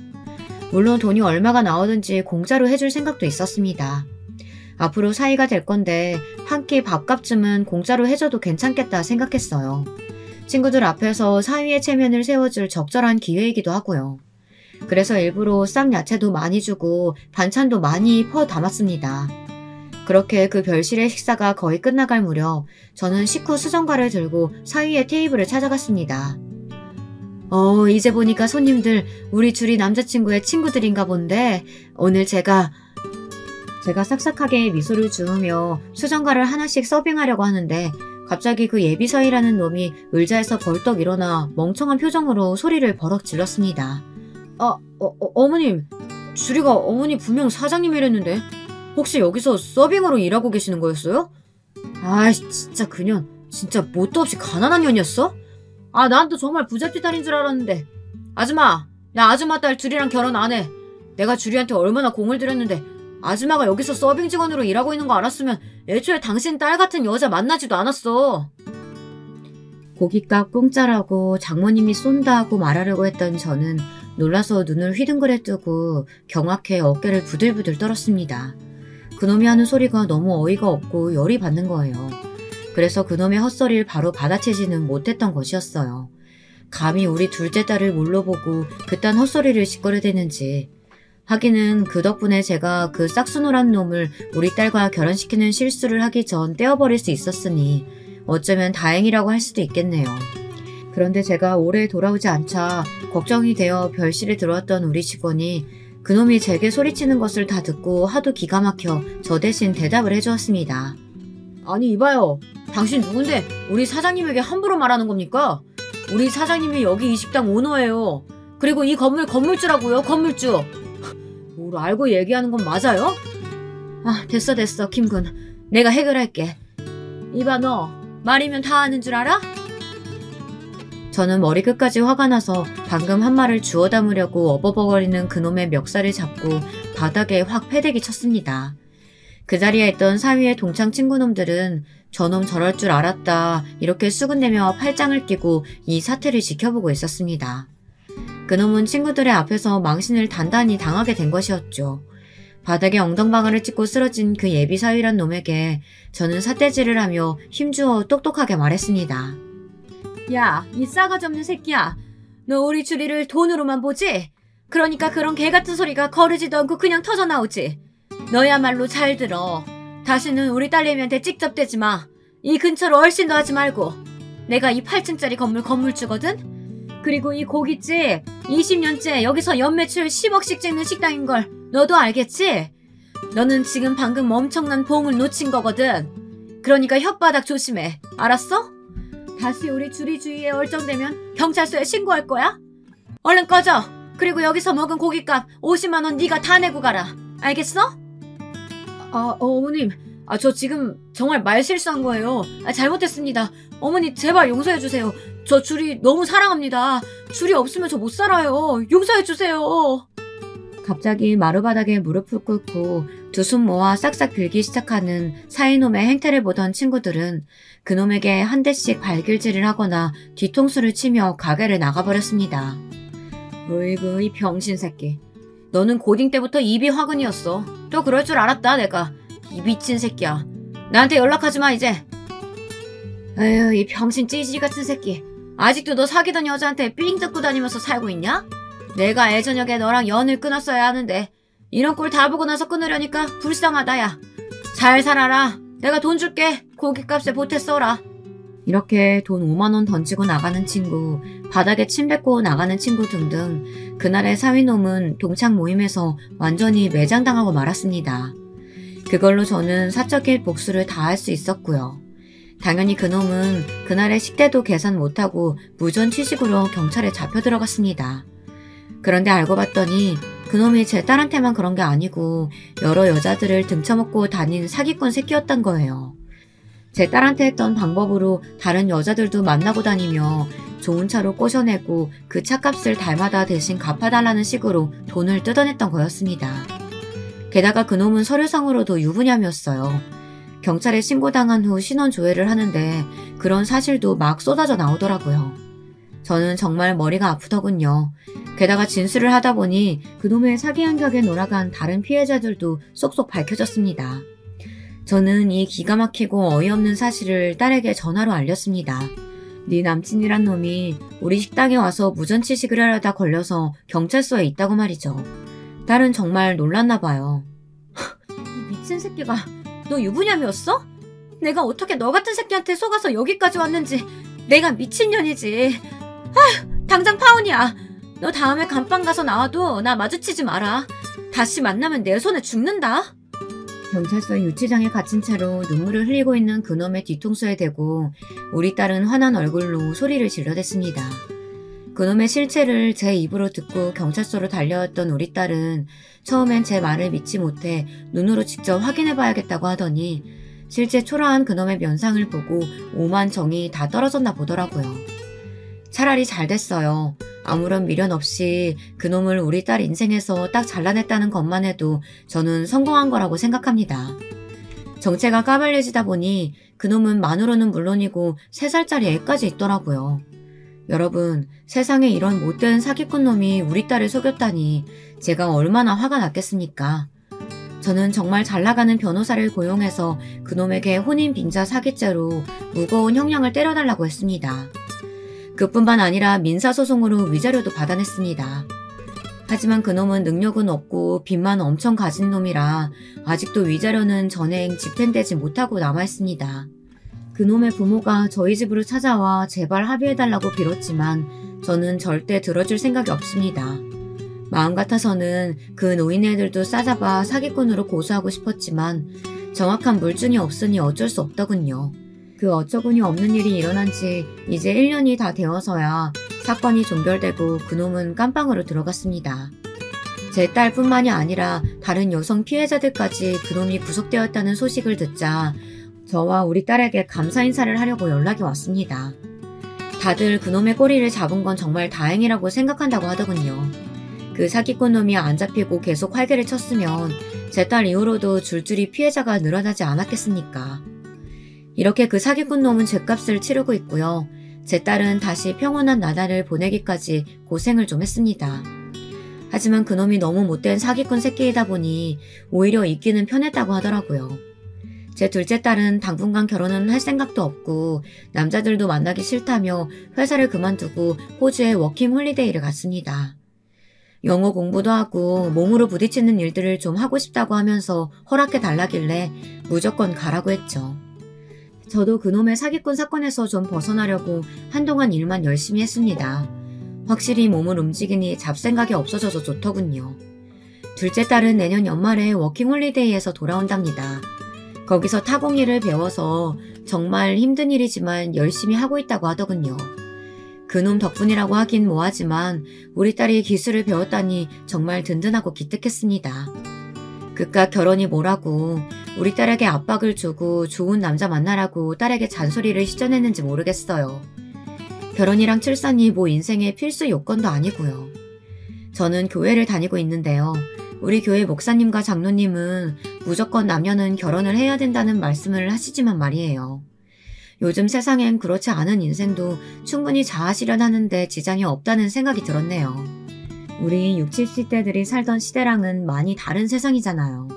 물론 돈이 얼마가 나오든지 공짜로 해줄 생각도 있었습니다. 앞으로 사위가 될 건데 한 끼 밥값쯤은 공짜로 해줘도 괜찮겠다 생각했어요. 친구들 앞에서 사위의 체면을 세워줄 적절한 기회이기도 하고요. 그래서 일부러 쌈야채도 많이 주고 반찬도 많이 퍼 담았습니다. 그렇게 그 별실의 식사가 거의 끝나갈 무렵 저는 식후 수정과를 들고 사위의 테이블을 찾아갔습니다. 이제 보니까 손님들 우리 둘이 남자친구의 친구들인가 본데 오늘 제가 싹싹하게 미소를 지으며 수정과를 하나씩 서빙하려고 하는데 갑자기 그 예비사위라는 놈이 의자에서 벌떡 일어나 멍청한 표정으로 소리를 버럭 질렀습니다. 어머님, 주리가 어머니 분명 사장님이랬는데 혹시 여기서 서빙으로 일하고 계시는 거였어요? 아이씨, 진짜 그년 진짜 뭣도 없이 가난한 년이었어? 난 또 정말 부잣집 딸인 줄 알았는데. 아줌마, 나 아줌마 딸 주리랑 결혼 안 해. 내가 주리한테 얼마나 공을 들였는데 아줌마가 여기서 서빙 직원으로 일하고 있는 거 알았으면 애초에 당신 딸 같은 여자 만나지도 않았어. 고깃값 공짜라고 장모님이 쏜다고 말하려고 했던 저는 놀라서 눈을 휘둥그레 뜨고 경악해 어깨를 부들부들 떨었습니다. 그놈이 하는 소리가 너무 어이가 없고 열이 받는 거예요. 그래서 그놈의 헛소리를 바로 받아채지는 못했던 것이었어요. 감히 우리 둘째 딸을 몰라보고 그딴 헛소리를 짓거려대는지. 하기는 그 덕분에 제가 그 싹수노란 놈을 우리 딸과 결혼시키는 실수를 하기 전 떼어버릴 수 있었으니 어쩌면 다행이라고 할 수도 있겠네요. 그런데 제가 오래 돌아오지 않자 걱정이 되어 별실에 들어왔던 우리 직원이 그놈이 제게 소리치는 것을 다 듣고 하도 기가 막혀 저 대신 대답을 해주었습니다. 아니 이봐요. 당신 누군데 우리 사장님에게 함부로 말하는 겁니까? 우리 사장님이 여기 이 식당 오너예요. 그리고 이 건물 건물주라고요. 건물주. 뭘 알고 얘기하는 건 맞아요? 됐어 김군. 내가 해결할게. 이봐 너 말이면 다 아는 줄 알아? 저는 머리끝까지 화가 나서 방금 한 말을 주워 담으려고 어버버거리는 그놈의 멱살을 잡고 바닥에 확 패대기 쳤습니다. 그 자리에 있던 사위의 동창 친구놈들은 저놈 저럴 줄 알았다 이렇게 수근대며 팔짱을 끼고 이 사태를 지켜보고 있었습니다. 그놈은 친구들의 앞에서 망신을 단단히 당하게 된 것이었죠. 바닥에 엉덩방아를 찍고 쓰러진 그 예비사위란 놈에게 저는 삿대질을 하며 힘주어 똑똑하게 말했습니다. 야, 이 싸가지 없는 새끼야. 너 우리 주리를 돈으로만 보지? 그러니까 그런 개같은 소리가 거르지도 않고 그냥 터져나오지. 너야말로 잘 들어. 다시는 우리 딸내미한테 찍접대지 마. 이 근처로 얼씬도 하지 말고. 내가 이 8층짜리 건물 건물주거든? 그리고 이 고깃집 20년째 여기서 연매출 10억씩 찍는 식당인걸 너도 알겠지? 너는 지금 방금 엄청난 봉을 놓친 거거든. 그러니까 혓바닥 조심해. 알았어? 다시 우리 주리 주위에 얼쩡되면 경찰서에 신고할 거야? 얼른 꺼져. 그리고 여기서 먹은 고깃값 50만 원 네가 다 내고 가라. 알겠어? 어머님. 저 지금 정말 말실수한 거예요. 잘못했습니다. 어머니 제발 용서해주세요. 저 주리 너무 사랑합니다. 주리 없으면 저 못 살아요. 용서해주세요. 갑자기 마루바닥에 무릎을 꿇고 두 손 모아 싹싹 빌기 시작하는 사이놈의 행태를 보던 친구들은 그놈에게 한 대씩 발길질을 하거나 뒤통수를 치며 가게를 나가버렸습니다. 어이구 이 병신 새끼. 너는 고딩 때부터 입이 화근이었어. 또 그럴 줄 알았다 내가. 이 미친 새끼야. 나한테 연락하지 마 이제. 에휴 이 병신 찌질이 같은 새끼. 아직도 너 사귀던 여자한테 삥 뜯고 다니면서 살고 있냐? 내가 애저녁에 너랑 연을 끊었어야 하는데 이런 꼴 다 보고 나서 끊으려니까 불쌍하다 야. 잘 살아라. 내가 돈 줄게. 고깃값에 보태 써라. 이렇게 돈 5만 원 던지고 나가는 친구, 바닥에 침 뱉고 나가는 친구 등등 그날의 사위놈은 동창 모임에서 완전히 매장당하고 말았습니다. 그걸로 저는 사적인 복수를 다할 수 있었고요. 당연히 그놈은 그날의 식대도 계산 못하고 무전 취직으로 경찰에 잡혀 들어갔습니다. 그런데 알고 봤더니 그놈이 제 딸한테만 그런 게 아니고 여러 여자들을 등쳐먹고 다닌 사기꾼 새끼였단 거예요. 제 딸한테 했던 방법으로 다른 여자들도 만나고 다니며 좋은 차로 꼬셔내고 그 차값을 달마다 대신 갚아달라는 식으로 돈을 뜯어냈던 거였습니다. 게다가 그놈은 서류상으로도 유부남이었어요. 경찰에 신고당한 후 신원조회를 하는데 그런 사실도 막 쏟아져 나오더라고요. 저는 정말 머리가 아프더군요. 게다가 진술을 하다 보니 그놈의 사기 한격에 놀아간 다른 피해자들도 쏙쏙 밝혀졌습니다. 저는 이 기가 막히고 어이없는 사실을 딸에게 전화로 알렸습니다. 네 남친이란 놈이 우리 식당에 와서 무전취식을 하려다 걸려서 경찰서에 있다고 말이죠. 딸은 정말 놀랐나 봐요. 이 미친 새끼가 너 유부남이었어? 내가 어떻게 너 같은 새끼한테 속아서 여기까지 왔는지 내가 미친년이지. 아휴 당장 파혼이야. 너 다음에 감방 가서 나와도 나 마주치지 마라. 다시 만나면 내 손에 죽는다. 경찰서 유치장에 갇힌 채로 눈물을 흘리고 있는 그놈의 뒤통수에 대고 우리 딸은 화난 얼굴로 소리를 질러댔습니다. 그놈의 실체를 제 입으로 듣고 경찰서로 달려왔던 우리 딸은 처음엔 제 말을 믿지 못해 눈으로 직접 확인해봐야겠다고 하더니 실제 초라한 그놈의 면상을 보고 오만 정이 다 떨어졌나 보더라고요. 차라리 잘 됐어요. 아무런 미련 없이 그놈을 우리 딸 인생에서 딱 잘라냈다는 것만 해도 저는 성공한 거라고 생각합니다. 정체가 까발려지다 보니 그놈은 만으로는 물론이고 3살짜리 애까지 있더라고요. 여러분, 세상에 이런 못된 사기꾼 놈이 우리 딸을 속였다니 제가 얼마나 화가 났겠습니까? 저는 정말 잘나가는 변호사를 고용해서 그놈에게 혼인 빈자 사기죄로 무거운 형량을 때려달라고 했습니다. 그뿐만 아니라 민사소송으로 위자료도 받아냈습니다. 하지만 그놈은 능력은 없고 빚만 엄청 가진 놈이라 아직도 위자료는 전행 집행되지 못하고 남아있습니다. 그놈의 부모가 저희 집으로 찾아와 제발 합의해달라고 빌었지만 저는 절대 들어줄 생각이 없습니다. 마음 같아서는 그 노인네들도 싸잡아 사기꾼으로 고소하고 싶었지만 정확한 물증이 없으니 어쩔 수 없더군요. 그 어처구니 없는 일이 일어난 지 이제 1년이 다 되어서야 사건이 종결되고 그놈은 깜빵으로 들어갔습니다. 제 딸뿐만이 아니라 다른 여성 피해자들까지 그놈이 구속되었다는 소식을 듣자 저와 우리 딸에게 감사 인사를 하려고 연락이 왔습니다. 다들 그놈의 꼬리를 잡은 건 정말 다행이라고 생각한다고 하더군요. 그 사기꾼 놈이 안 잡히고 계속 활개를 쳤으면 제 딸 이후로도 줄줄이 피해자가 늘어나지 않았겠습니까? 이렇게 그 사기꾼 놈은 죗값을 치르고 있고요. 제 딸은 다시 평온한 나날을 보내기까지 고생을 좀 했습니다. 하지만 그놈이 너무 못된 사기꾼 새끼이다 보니 오히려 있기는 편했다고 하더라고요. 제 둘째 딸은 당분간 결혼은 할 생각도 없고 남자들도 만나기 싫다며 회사를 그만두고 호주에 워킹 홀리데이를 갔습니다. 영어 공부도 하고 몸으로 부딪히는 일들을 좀 하고 싶다고 하면서 허락해 달라길래 무조건 가라고 했죠. 저도 그놈의 사기꾼 사건에서 좀 벗어나려고 한동안 일만 열심히 했습니다. 확실히 몸을 움직이니 잡생각이 없어져서 좋더군요. 둘째 딸은 내년 연말에 워킹홀리데이에서 돌아온답니다. 거기서 타공일을 배워서 정말 힘든 일이지만 열심히 하고 있다고 하더군요. 그놈 덕분이라고 하긴 뭐하지만 우리 딸이 기술을 배웠다니 정말 든든하고 기특했습니다. 그깟 결혼이 뭐라고 우리 딸에게 압박을 주고 좋은 남자 만나라고 딸에게 잔소리를 시전했는지 모르겠어요. 결혼이랑 출산이 뭐 인생의 필수 요건도 아니고요. 저는 교회를 다니고 있는데요. 우리 교회 목사님과 장로님은 무조건 남녀는 결혼을 해야 된다는 말씀을 하시지만 말이에요. 요즘 세상엔 그렇지 않은 인생도 충분히 자아실현하는데 지장이 없다는 생각이 들었네요. 우리 60, 70대들이 살던 시대랑은 많이 다른 세상이잖아요.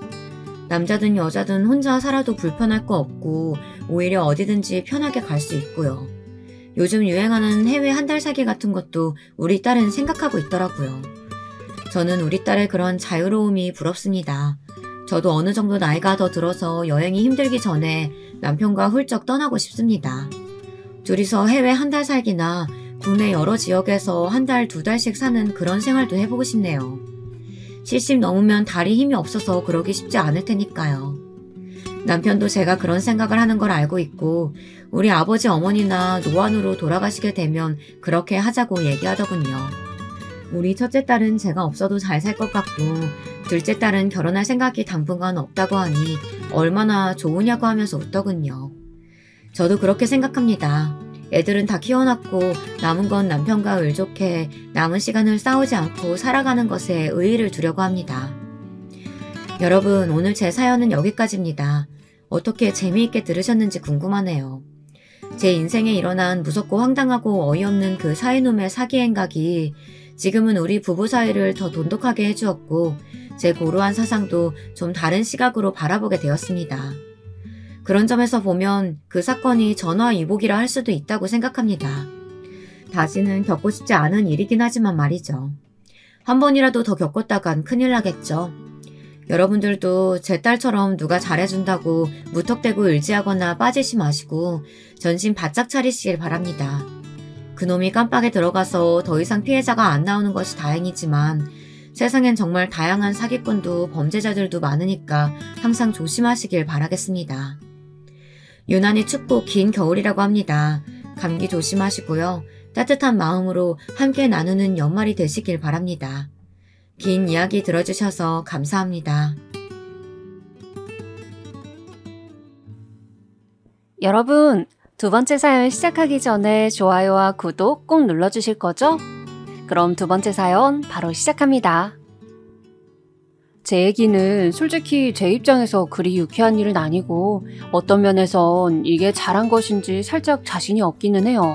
남자든 여자든 혼자 살아도 불편할 거 없고 오히려 어디든지 편하게 갈 수 있고요. 요즘 유행하는 해외 한 달 살기 같은 것도 우리 딸은 생각하고 있더라고요. 저는 우리 딸의 그런 자유로움이 부럽습니다. 저도 어느 정도 나이가 더 들어서 여행이 힘들기 전에 남편과 훌쩍 떠나고 싶습니다. 둘이서 해외 한 달 살기나 국내 여러 지역에서 한 달, 두 달씩 사는 그런 생활도 해보고 싶네요. 70 넘으면 다리 힘이 없어서 그러기 쉽지 않을 테니까요. 남편도 제가 그런 생각을 하는 걸 알고 있고 우리 아버지 어머니나 노안으로 돌아가시게 되면 그렇게 하자고 얘기하더군요. 우리 첫째 딸은 제가 없어도 잘 살 것 같고 둘째 딸은 결혼할 생각이 당분간 없다고 하니 얼마나 좋으냐고 하면서 웃더군요. 저도 그렇게 생각합니다. 애들은 다 키워놨고 남은 건 남편과 을좋게 남은 시간을 싸우지 않고 살아가는 것에 의의를 두려고 합니다. 여러분, 오늘 제 사연은 여기까지입니다. 어떻게 재미있게 들으셨는지 궁금하네요. 제 인생에 일어난 무섭고 황당하고 어이없는 그 사이놈의 사기 행각이 지금은 우리 부부 사이를 더 돈독하게 해주었고 제 고루한 사상도 좀 다른 시각으로 바라보게 되었습니다. 그런 점에서 보면 그 사건이 전화위복이라 할 수도 있다고 생각합니다. 다시는 겪고 싶지 않은 일이긴 하지만 말이죠. 한 번이라도 더 겪었다간 큰일 나겠죠. 여러분들도 제 딸처럼 누가 잘해준다고 무턱대고 의지하거나 빠지지 마시고 전신 바짝 차리시길 바랍니다. 그놈이 깜빡에 들어가서 더 이상 피해자가 안 나오는 것이 다행이지만 세상엔 정말 다양한 사기꾼도 범죄자들도 많으니까 항상 조심하시길 바라겠습니다. 유난히 춥고 긴 겨울이라고 합니다. 감기 조심하시고요. 따뜻한 마음으로 함께 나누는 연말이 되시길 바랍니다. 긴 이야기 들어주셔서 감사합니다. 여러분, 두 번째 사연 시작하기 전에 좋아요와 구독 꼭 눌러주실 거죠? 그럼 두 번째 사연 바로 시작합니다. 제 얘기는 솔직히 제 입장에서 그리 유쾌한 일은 아니고 어떤 면에선 이게 잘한 것인지 살짝 자신이 없기는 해요.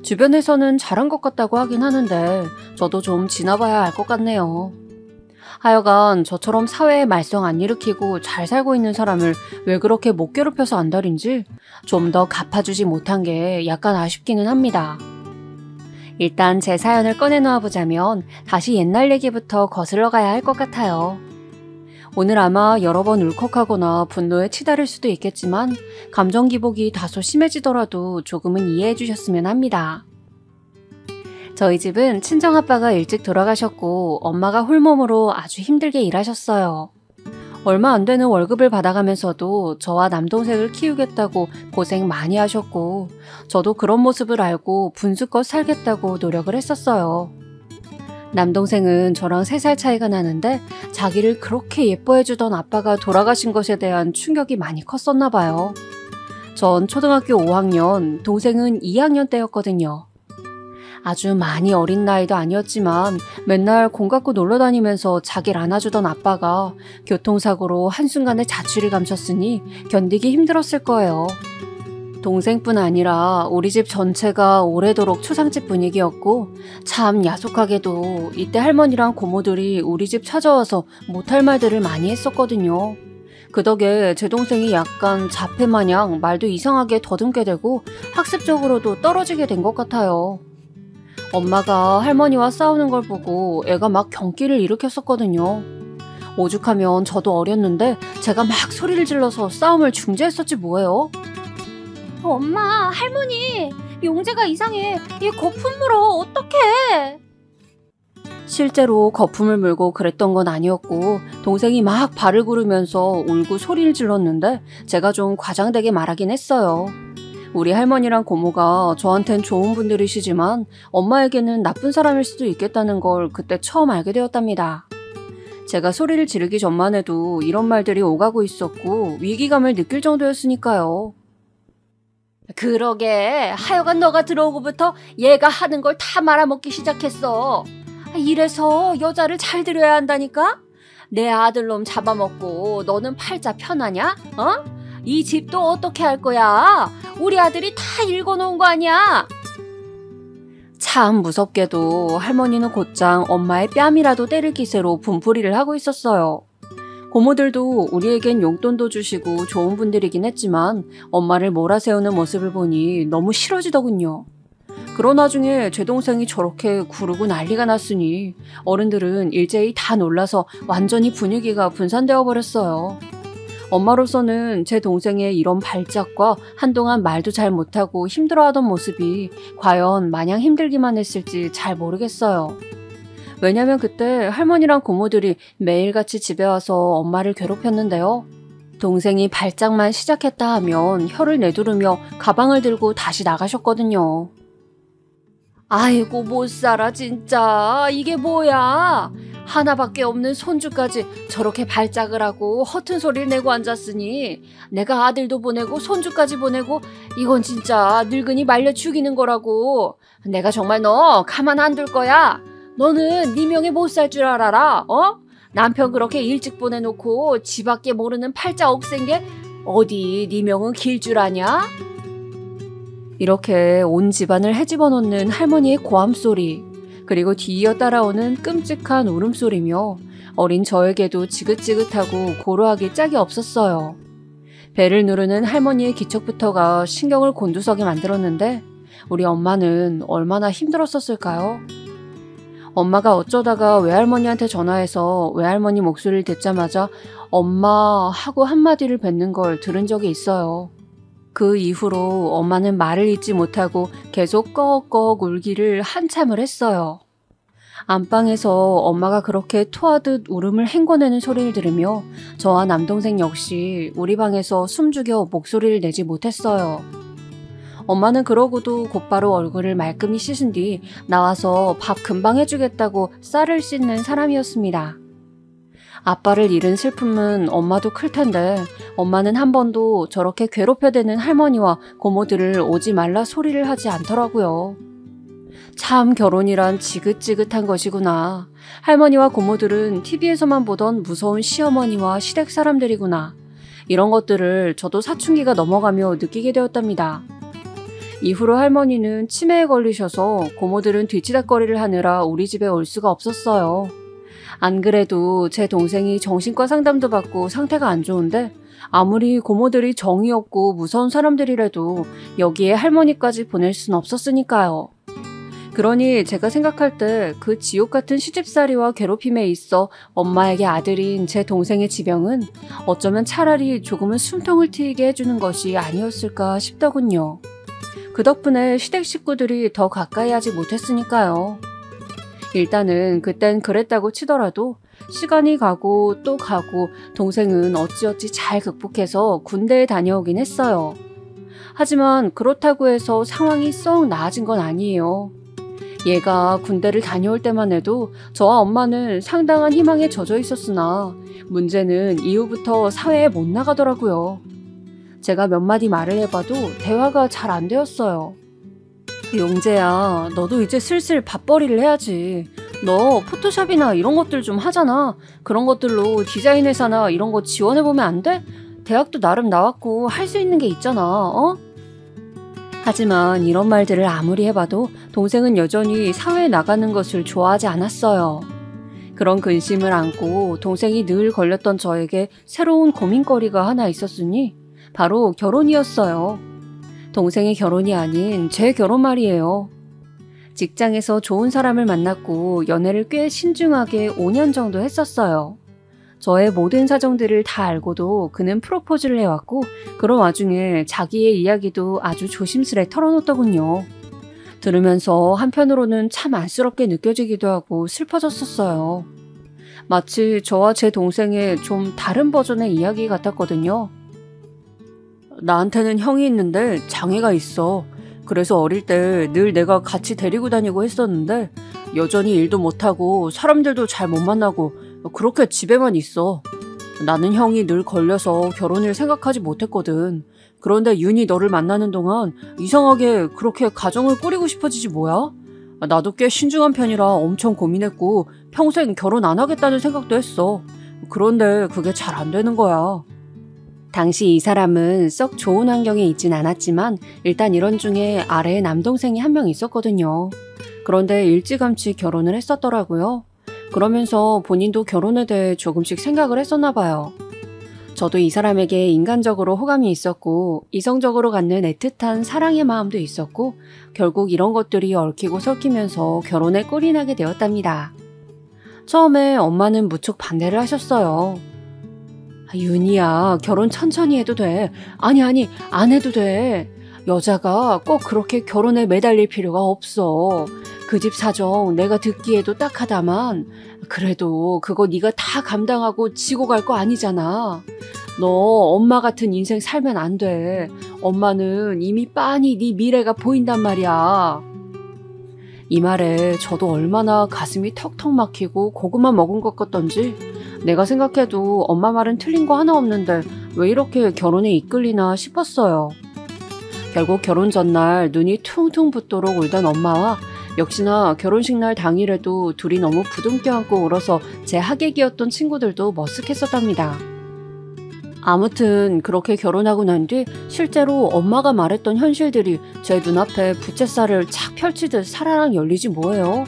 주변에서는 잘한 것 같다고 하긴 하는데 저도 좀 지나봐야 알 것 같네요. 하여간 저처럼 사회에 말썽 안 일으키고 잘 살고 있는 사람을 왜 그렇게 못 괴롭혀서 안달인지 좀 더 갚아주지 못한 게 약간 아쉽기는 합니다. 일단 제 사연을 꺼내놓아 보자면 다시 옛날 얘기부터 거슬러 가야 할 것 같아요. 오늘 아마 여러 번 울컥하거나 분노에 치달을 수도 있겠지만 감정 기복이 다소 심해지더라도 조금은 이해해 주셨으면 합니다. 저희 집은 친정아빠가 일찍 돌아가셨고 엄마가 홀몸으로 아주 힘들게 일하셨어요. 얼마 안 되는 월급을 받아가면서도 저와 남동생을 키우겠다고 고생 많이 하셨고 저도 그런 모습을 알고 분수껏 살겠다고 노력을 했었어요. 남동생은 저랑 3살 차이가 나는데 자기를 그렇게 예뻐해주던 아빠가 돌아가신 것에 대한 충격이 많이 컸었나 봐요. 전 초등학교 5학년, 동생은 2학년 때였거든요. 아주 많이 어린 나이도 아니었지만 맨날 공 갖고 놀러 다니면서 자기를 안아주던 아빠가 교통사고로 한순간에 자취를 감췄으니 견디기 힘들었을 거예요. 동생뿐 아니라 우리 집 전체가 오래도록 초상집 분위기였고 참 야속하게도 이때 할머니랑 고모들이 우리 집 찾아와서 못할 말들을 많이 했었거든요. 그 덕에 제 동생이 약간 자폐마냥 말도 이상하게 더듬게 되고 학습적으로도 떨어지게 된 것 같아요. 엄마가 할머니와 싸우는 걸 보고 애가 막 경기를 일으켰었거든요. 오죽하면 저도 어렸는데 제가 막 소리를 질러서 싸움을 중재했었지 뭐예요. 엄마, 할머니, 용재가 이상해. 얘 거품 물어. 어떡해. 실제로 거품을 물고 그랬던 건 아니었고 동생이 막 발을 구르면서 울고 소리를 질렀는데 제가 좀 과장되게 말하긴 했어요. 우리 할머니랑 고모가 저한텐 좋은 분들이시지만 엄마에게는 나쁜 사람일 수도 있겠다는 걸 그때 처음 알게 되었답니다. 제가 소리를 지르기 전만 해도 이런 말들이 오가고 있었고 위기감을 느낄 정도였으니까요. 그러게 하여간 너가 들어오고부터 얘가 하는 걸 다 말아먹기 시작했어. 이래서 여자를 잘 들여야 한다니까? 내 아들놈 잡아먹고 너는 팔자 편하냐? 어? 이 집도 어떻게 할 거야? 우리 아들이 다 읽어놓은 거 아니야? 참 무섭게도 할머니는 곧장 엄마의 뺨이라도 때릴 기세로 분풀이를 하고 있었어요. 고모들도 우리에겐 용돈도 주시고 좋은 분들이긴 했지만 엄마를 몰아세우는 모습을 보니 너무 싫어지더군요. 그런 와중에 제 동생이 저렇게 구르고 난리가 났으니 어른들은 일제히 다 놀라서 완전히 분위기가 분산되어 버렸어요. 엄마로서는 제 동생의 이런 발작과 한동안 말도 잘 못하고 힘들어하던 모습이 과연 마냥 힘들기만 했을지 잘 모르겠어요. 왜냐면 그때 할머니랑 고모들이 매일같이 집에 와서 엄마를 괴롭혔는데요. 동생이 발작만 시작했다 하면 혀를 내두르며 가방을 들고 다시 나가셨거든요. 아이고 못 살아 진짜. 이게 뭐야. 하나밖에 없는 손주까지 저렇게 발작을 하고 허튼 소리를 내고 앉았으니 내가 아들도 보내고 손주까지 보내고 이건 진짜 늙은이 말려 죽이는 거라고. 내가 정말 너 가만 안 둘 거야. 너는 네 명에 못 살 줄 알아라. 어? 남편 그렇게 일찍 보내놓고 지밖에 모르는 팔자 억센 게 어디 네 명은 길 줄 아냐? 이렇게 온 집안을 헤집어 놓는 할머니의 고함소리, 그리고 뒤이어 따라오는 끔찍한 울음소리며 어린 저에게도 지긋지긋하고 고루하기 짝이 없었어요. 배를 누르는 할머니의 기척부터가 신경을 곤두서게 만들었는데 우리 엄마는 얼마나 힘들었었을까요? 엄마가 어쩌다가 외할머니한테 전화해서 외할머니 목소리를 듣자마자 엄마 하고 한마디를 뱉는 걸 들은 적이 있어요. 그 이후로 엄마는 말을 잇지 못하고 계속 꺽꺽 울기를 한참을 했어요. 안방에서 엄마가 그렇게 토하듯 울음을 헹궈내는 소리를 들으며 저와 남동생 역시 우리 방에서 숨죽여 목소리를 내지 못했어요. 엄마는 그러고도 곧바로 얼굴을 말끔히 씻은 뒤 나와서 밥 금방 해주겠다고 쌀을 씻는 사람이었습니다. 아빠를 잃은 슬픔은 엄마도 클 텐데 엄마는 한 번도 저렇게 괴롭혀대는 할머니와 고모들을 오지 말라 소리를 하지 않더라고요. 참 결혼이란 지긋지긋한 것이구나. 할머니와 고모들은 TV에서만 보던 무서운 시어머니와 시댁 사람들이구나. 이런 것들을 저도 사춘기가 넘어가며 느끼게 되었답니다. 이후로 할머니는 치매에 걸리셔서 고모들은 뒤치다꺼리를 하느라 우리 집에 올 수가 없었어요. 안 그래도 제 동생이 정신과 상담도 받고 상태가 안 좋은데 아무리 고모들이 정이 없고 무서운 사람들이라도 여기에 할머니까지 보낼 순 없었으니까요. 그러니 제가 생각할 때 그 지옥 같은 시집살이와 괴롭힘에 있어 엄마에게 아들인 제 동생의 지병은 어쩌면 차라리 조금은 숨통을 트이게 해주는 것이 아니었을까 싶더군요. 그 덕분에 시댁 식구들이 더 가까이 하지 못했으니까요. 일단은 그땐 그랬다고 치더라도 시간이 가고 또 가고 동생은 어찌어찌 잘 극복해서 군대에 다녀오긴 했어요. 하지만 그렇다고 해서 상황이 썩 나아진 건 아니에요. 얘가 군대를 다녀올 때만 해도 저와 엄마는 상당한 희망에 젖어 있었으나 문제는 이후부터 사회에 못 나가더라고요. 제가 몇 마디 말을 해봐도 대화가 잘 안 되었어요. 용재야, 너도 이제 슬슬 밥벌이를 해야지. 너 포토샵이나 이런 것들 좀 하잖아. 그런 것들로 디자인 회사나 이런 거 지원해보면 안 돼? 대학도 나름 나왔고 할 수 있는 게 있잖아, 어? 하지만 이런 말들을 아무리 해봐도 동생은 여전히 사회에 나가는 것을 좋아하지 않았어요. 그런 근심을 안고 동생이 늘 걸렸던 저에게 새로운 고민거리가 하나 있었으니 바로 결혼이었어요. 동생의 결혼이 아닌 제 결혼 말이에요. 직장에서 좋은 사람을 만났고 연애를 꽤 신중하게 5년 정도 했었어요. 저의 모든 사정들을 다 알고도 그는 프로포즈를 해왔고 그런 와중에 자기의 이야기도 아주 조심스레 털어놓더군요. 들으면서 한편으로는 참 안쓰럽게 느껴지기도 하고 슬퍼졌었어요. 마치 저와 제 동생의 좀 다른 버전의 이야기 같았거든요. 나한테는 형이 있는데 장애가 있어. 그래서 어릴 때 늘 내가 같이 데리고 다니고 했었는데 여전히 일도 못하고 사람들도 잘 못 만나고 그렇게 집에만 있어. 나는 형이 늘 걸려서 결혼을 생각하지 못했거든. 그런데 윤이 너를 만나는 동안 이상하게 그렇게 가정을 꾸리고 싶어지지 뭐야? 나도 꽤 신중한 편이라 엄청 고민했고 평생 결혼 안 하겠다는 생각도 했어. 그런데 그게 잘 안 되는 거야. 당시 이 사람은 썩 좋은 환경에 있진 않았지만 일단 일원 중에 아래에 남동생이 한 명 있었거든요. 그런데 일찌감치 결혼을 했었더라고요. 그러면서 본인도 결혼에 대해 조금씩 생각을 했었나 봐요. 저도 이 사람에게 인간적으로 호감이 있었고 이성적으로 갖는 애틋한 사랑의 마음도 있었고 결국 이런 것들이 얽히고 섞이면서 결혼에 꼴이 나게 되었답니다. 처음에 엄마는 무척 반대를 하셨어요. 윤희야, 결혼 천천히 해도 돼. 아니, 안 해도 돼. 여자가 꼭 그렇게 결혼에 매달릴 필요가 없어. 그 집 사정 내가 듣기에도 딱하다만 그래도 그거 네가 다 감당하고 지고 갈 거 아니잖아. 너 엄마 같은 인생 살면 안 돼. 엄마는 이미 빤히 네 미래가 보인단 말이야. 이 말에 저도 얼마나 가슴이 턱턱 막히고 고구마 먹은 것 같던지 내가 생각해도 엄마 말은 틀린 거 하나 없는데 왜 이렇게 결혼에 이끌리나 싶었어요. 결국 결혼 전날 눈이 퉁퉁 붓도록 울던 엄마와 역시나 결혼식 날 당일에도 둘이 너무 부둥켜 안고 울어서 제 하객이었던 친구들도 머쓱했었답니다. 아무튼 그렇게 결혼하고 난 뒤 실제로 엄마가 말했던 현실들이 제 눈앞에 부채살을 착 펼치듯 사라랑 열리지 뭐예요.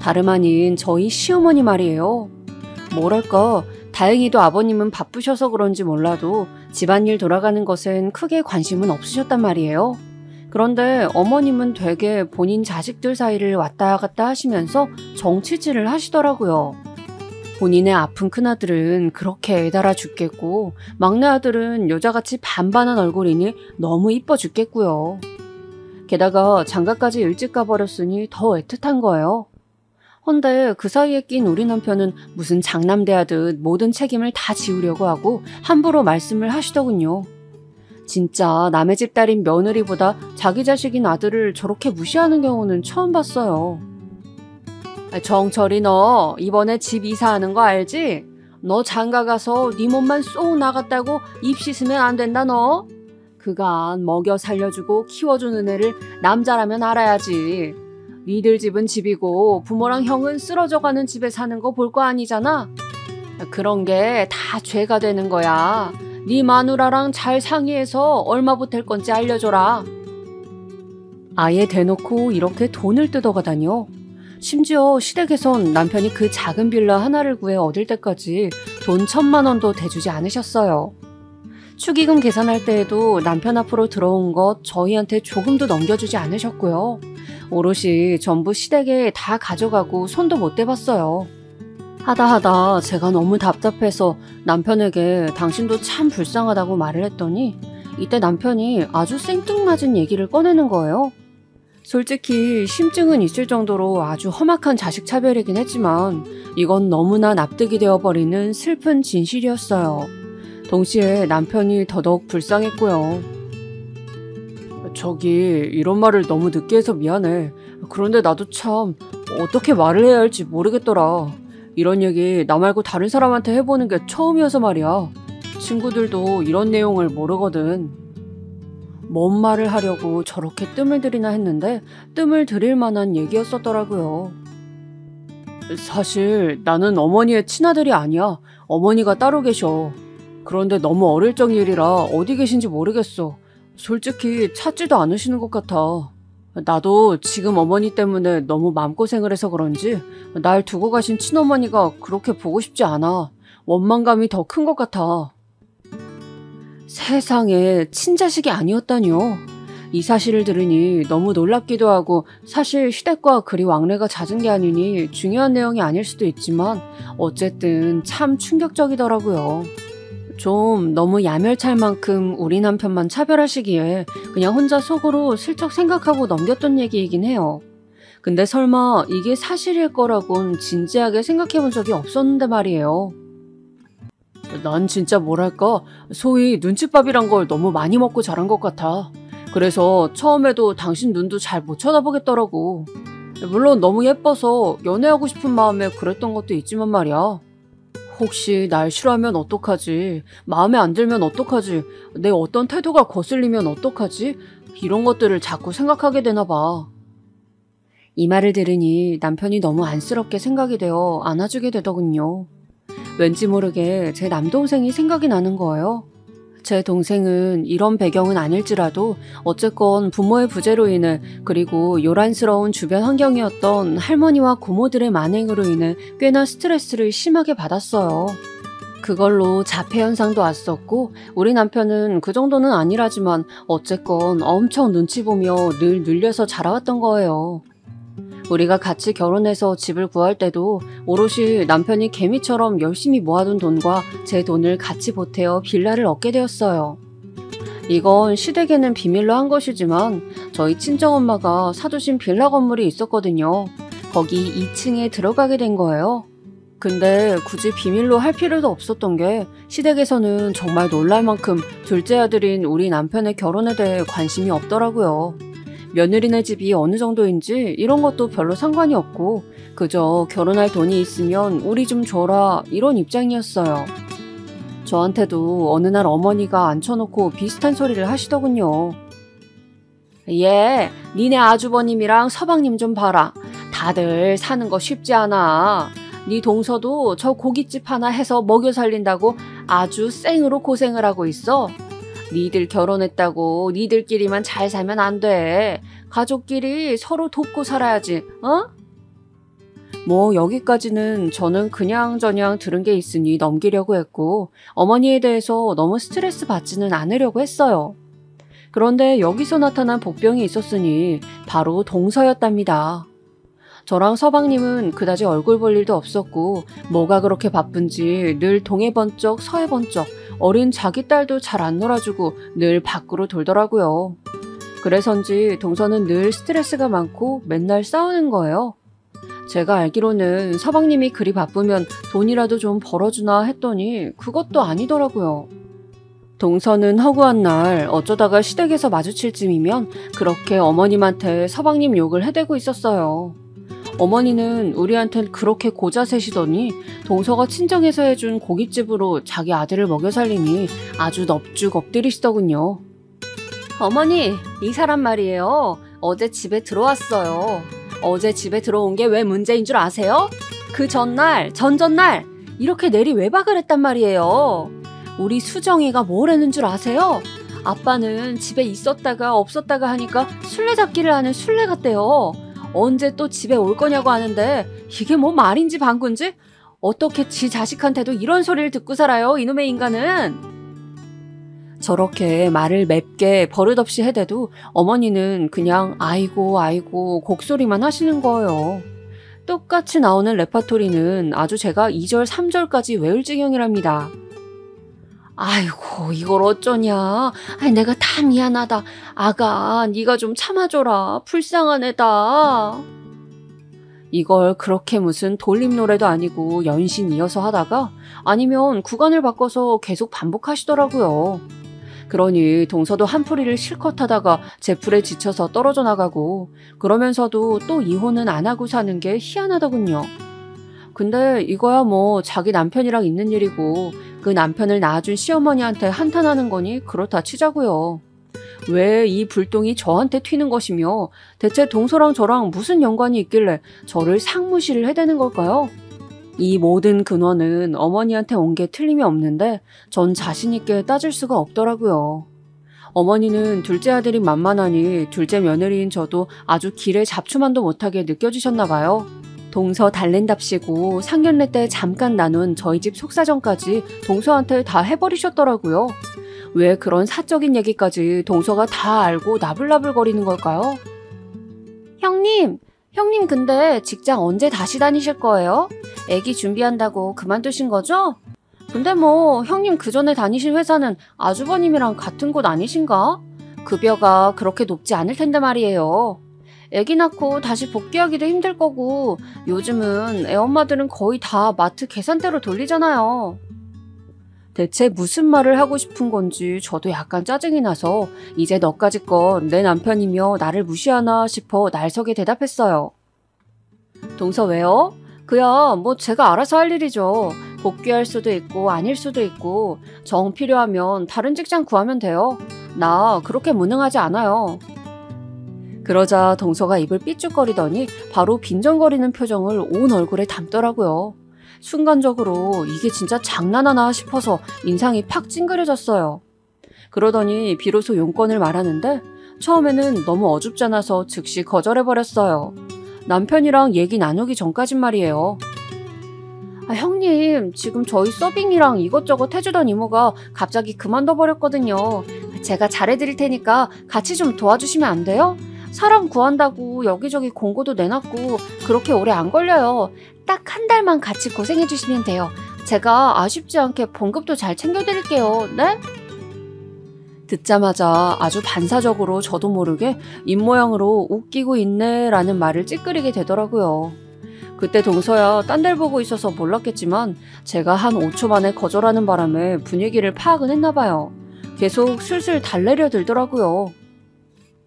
다름 아닌 저희 시어머니 말이에요. 뭐랄까 다행히도 아버님은 바쁘셔서 그런지 몰라도 집안일 돌아가는 것엔 크게 관심은 없으셨단 말이에요. 그런데 어머님은 되게 본인 자식들 사이를 왔다 갔다 하시면서 정치질을 하시더라고요. 본인의 아픈 큰아들은 그렇게 애달아 죽겠고 막내 아들은 여자같이 반반한 얼굴이니 너무 이뻐 죽겠고요. 게다가 장가까지 일찍 가버렸으니 더 애틋한 거예요. 헌데 그 사이에 낀 우리 남편은 무슨 장남대하듯 모든 책임을 다 지우려고 하고 함부로 말씀을 하시더군요. 진짜 남의 집 딸인 며느리보다 자기 자식인 아들을 저렇게 무시하는 경우는 처음 봤어요. 정철이 너 이번에 집 이사하는 거 알지? 너 장가 가서 네 몸만 쏙 나갔다고 입 씻으면 안 된다 너. 그간 먹여 살려주고 키워주는 애를 남자라면 알아야지. 니들 집은 집이고 부모랑 형은 쓰러져가는 집에 사는 거 볼 거 아니잖아. 그런 게 다 죄가 되는 거야. 네 마누라랑 잘 상의해서 얼마 보탤 건지 알려줘라. 아예 대놓고 이렇게 돈을 뜯어가다니요. 심지어 시댁에선 남편이 그 작은 빌라 하나를 구해 얻을 때까지 돈 1,000만 원도 대주지 않으셨어요. 축의금 계산할 때에도 남편 앞으로 들어온 것 저희한테 조금도 넘겨주지 않으셨고요. 오롯이 전부 시댁에 다 가져가고 손도 못 대봤어요. 하다 제가 너무 답답해서 남편에게 당신도 참 불쌍하다고 말을 했더니 이때 남편이 아주 생뚱맞은 얘기를 꺼내는 거예요. 솔직히 심증은 있을 정도로 아주 험악한 자식 차별이긴 했지만 이건 너무나 납득이 되어버리는 슬픈 진실이었어요. 동시에 남편이 더더욱 불쌍했고요. 저기 이런 말을 너무 늦게 해서 미안해. 그런데 나도 참 어떻게 말을 해야 할지 모르겠더라. 이런 얘기 나 말고 다른 사람한테 해보는 게 처음이어서 말이야. 친구들도 이런 내용을 모르거든. 뭔 말을 하려고 저렇게 뜸을 들이나 했는데 뜸을 들일 만한 얘기였었더라고요. 사실 나는 어머니의 친아들이 아니야. 어머니가 따로 계셔. 그런데 너무 어릴 적 일이라 어디 계신지 모르겠어. 솔직히 찾지도 않으시는 것 같아. 나도 지금 어머니 때문에 너무 마음고생을 해서 그런지 날 두고 가신 친어머니가 그렇게 보고 싶지 않아. 원망감이 더 큰 것 같아. 세상에 친자식이 아니었다니요. 이 사실을 들으니 너무 놀랍기도 하고 사실 시댁과 그리 왕래가 잦은 게 아니니 중요한 내용이 아닐 수도 있지만 어쨌든 참 충격적이더라고요. 좀 너무 야멸찰 만큼 우리 남편만 차별하시기에 그냥 혼자 속으로 슬쩍 생각하고 넘겼던 얘기이긴 해요. 근데 설마 이게 사실일 거라곤 진지하게 생각해 본 적이 없었는데 말이에요. 난 진짜 뭐랄까 소위 눈칫밥이란 걸 너무 많이 먹고 자란 것 같아. 그래서 처음에도 당신 눈도 잘 못 쳐다보겠더라고. 물론 너무 예뻐서 연애하고 싶은 마음에 그랬던 것도 있지만 말이야. 혹시 날 싫어하면 어떡하지? 마음에 안 들면 어떡하지? 내 어떤 태도가 거슬리면 어떡하지? 이런 것들을 자꾸 생각하게 되나 봐. 이 말을 들으니 남편이 너무 안쓰럽게 생각이 되어 안아주게 되더군요. 왠지 모르게 제 남동생이 생각이 나는 거예요. 제 동생은 이런 배경은 아닐지라도 어쨌건 부모의 부재로 인해 그리고 요란스러운 주변 환경이었던 할머니와 고모들의 만행으로 인해 꽤나 스트레스를 심하게 받았어요. 그걸로 자폐 현상도 왔었고 우리 남편은 그 정도는 아니라지만 어쨌건 엄청 눈치 보며 늘 눌려서 자라왔던 거예요. 우리가 같이 결혼해서 집을 구할 때도 오롯이 남편이 개미처럼 열심히 모아둔 돈과 제 돈을 같이 보태어 빌라를 얻게 되었어요. 이건 시댁에는 비밀로 한 것이지만 저희 친정엄마가 사두신 빌라 건물이 있었거든요. 거기 2층에 들어가게 된 거예요. 근데 굳이 비밀로 할 필요도 없었던 게 시댁에서는 정말 놀랄 만큼 둘째 아들인 우리 남편의 결혼에 대해 관심이 없더라고요. 며느리네 집이 어느 정도인지 이런 것도 별로 상관이 없고 그저 결혼할 돈이 있으면 우리 좀 줘라 이런 입장이었어요. 저한테도 어느 날 어머니가 앉혀놓고 비슷한 소리를 하시더군요. 얘, 니네 아주버님이랑 서방님 좀 봐라. 다들 사는 거 쉽지 않아. 네 동서도 저 고깃집 하나 해서 먹여 살린다고 아주 생으로 고생을 하고 있어. 니들 결혼했다고 니들끼리만 잘 살면 안 돼. 가족끼리 서로 돕고 살아야지, 어? 뭐 여기까지는 저는 그냥저냥 들은 게 있으니 넘기려고 했고 어머니에 대해서 너무 스트레스 받지는 않으려고 했어요. 그런데 여기서 나타난 복병이 있었으니 바로 동서였답니다. 저랑 서방님은 그다지 얼굴 볼 일도 없었고 뭐가 그렇게 바쁜지 늘 동해 번쩍 서해 번쩍 어린 자기 딸도 잘 안 놀아주고 늘 밖으로 돌더라고요. 그래서인지 동서는 늘 스트레스가 많고 맨날 싸우는 거예요. 제가 알기로는 서방님이 그리 바쁘면 돈이라도 좀 벌어주나 했더니 그것도 아니더라고요. 동서는 허구한 날 어쩌다가 시댁에서 마주칠 쯤이면 그렇게 어머님한테 서방님 욕을 해대고 있었어요. 어머니는 우리한텐 그렇게 고자세시더니 동서가 친정에서 해준 고깃집으로 자기 아들을 먹여 살리니 아주 넙죽 엎드리시더군요. 어머니, 이 사람 말이에요. 어제 집에 들어왔어요. 어제 집에 들어온 게 왜 문제인 줄 아세요? 그 전날, 전전날 이렇게 내리 외박을 했단 말이에요. 우리 수정이가 뭘 했는 줄 아세요? 아빠는 집에 있었다가 없었다가 하니까 술래잡기를 하는 술래 같대요. 언제 또 집에 올 거냐고 하는데 이게 뭐 말인지 방구인지? 어떻게 지 자식한테도 이런 소리를 듣고 살아요, 이놈의 인간은? 저렇게 말을 맵게 버릇없이 해대도 어머니는 그냥 아이고 아이고 곡소리만 하시는 거예요. 똑같이 나오는 레파토리는 아주 제가 2절 3절까지 외울 지경이랍니다. 아이고 이걸 어쩌냐. 내가 다 미안하다. 아가 네가 좀 참아줘라. 불쌍한 애다. 이걸 그렇게 무슨 돌림 노래도 아니고 연신 이어서 하다가 아니면 구간을 바꿔서 계속 반복하시더라고요. 그러니 동서도 한풀이를 실컷 하다가 제풀에 지쳐서 떨어져 나가고 그러면서도 또 이혼은 안 하고 사는 게 희한하더군요. 근데 이거야 뭐 자기 남편이랑 있는 일이고 그 남편을 낳아준 시어머니한테 한탄하는 거니 그렇다 치자고요. 왜 이 불똥이 저한테 튀는 것이며 대체 동서랑 저랑 무슨 연관이 있길래 저를 상무시를 해대는 걸까요? 이 모든 근원은 어머니한테 온 게 틀림이 없는데 전 자신 있게 따질 수가 없더라고요. 어머니는 둘째 아들이 만만하니 둘째 며느리인 저도 아주 길에 잡초만도 못하게 느껴지셨나 봐요. 동서 달랜답시고 상견례 때 잠깐 나눈 저희 집 속사정까지 동서한테 다 해버리셨더라고요. 왜 그런 사적인 얘기까지 동서가 다 알고 나불나불거리는 걸까요? 형님 근데 직장 언제 다시 다니실 거예요? 애기 준비한다고 그만두신 거죠? 근데 뭐 형님 그전에 다니신 회사는 아주버님이랑 같은 곳 아니신가? 급여가 그렇게 높지 않을 텐데 말이에요. 애기 낳고 다시 복귀하기도 힘들 거고 요즘은 애엄마들은 거의 다 마트 계산대로 돌리잖아요. 대체 무슨 말을 하고 싶은 건지 저도 약간 짜증이 나서 이제 너까짓 건 내 남편이며 나를 무시하나 싶어 날석에 대답했어요. 동서 왜요? 그야 뭐 제가 알아서 할 일이죠. 복귀할 수도 있고 아닐 수도 있고 정 필요하면 다른 직장 구하면 돼요. 나 그렇게 무능하지 않아요. 그러자 동서가 입을 삐죽거리더니 바로 빈정거리는 표정을 온 얼굴에 담더라고요. 순간적으로 이게 진짜 장난하나 싶어서 인상이 팍 찡그려졌어요. 그러더니 비로소 용건을 말하는데 처음에는 너무 어줍잖아서 즉시 거절해버렸어요. 남편이랑 얘기 나누기 전까진 말이에요. 형님, 지금 저희 서빙이랑 이것저것 해주던 이모가 갑자기 그만둬버렸거든요. 제가 잘해드릴 테니까 같이 좀 도와주시면 안 돼요? 사람 구한다고 여기저기 공고도 내놨고 그렇게 오래 안 걸려요. 딱 한 달만 같이 고생해주시면 돼요. 제가 아쉽지 않게 봉급도 잘 챙겨드릴게요. 네? 듣자마자 아주 반사적으로 저도 모르게 입모양으로 웃기고 있네 라는 말을 찌끄리게 되더라고요. 그때 동서야 딴 데를 보고 있어서 몰랐겠지만 제가 한 5초 만에 거절하는 바람에 분위기를 파악은 했나봐요. 계속 슬슬 달래려 들더라고요.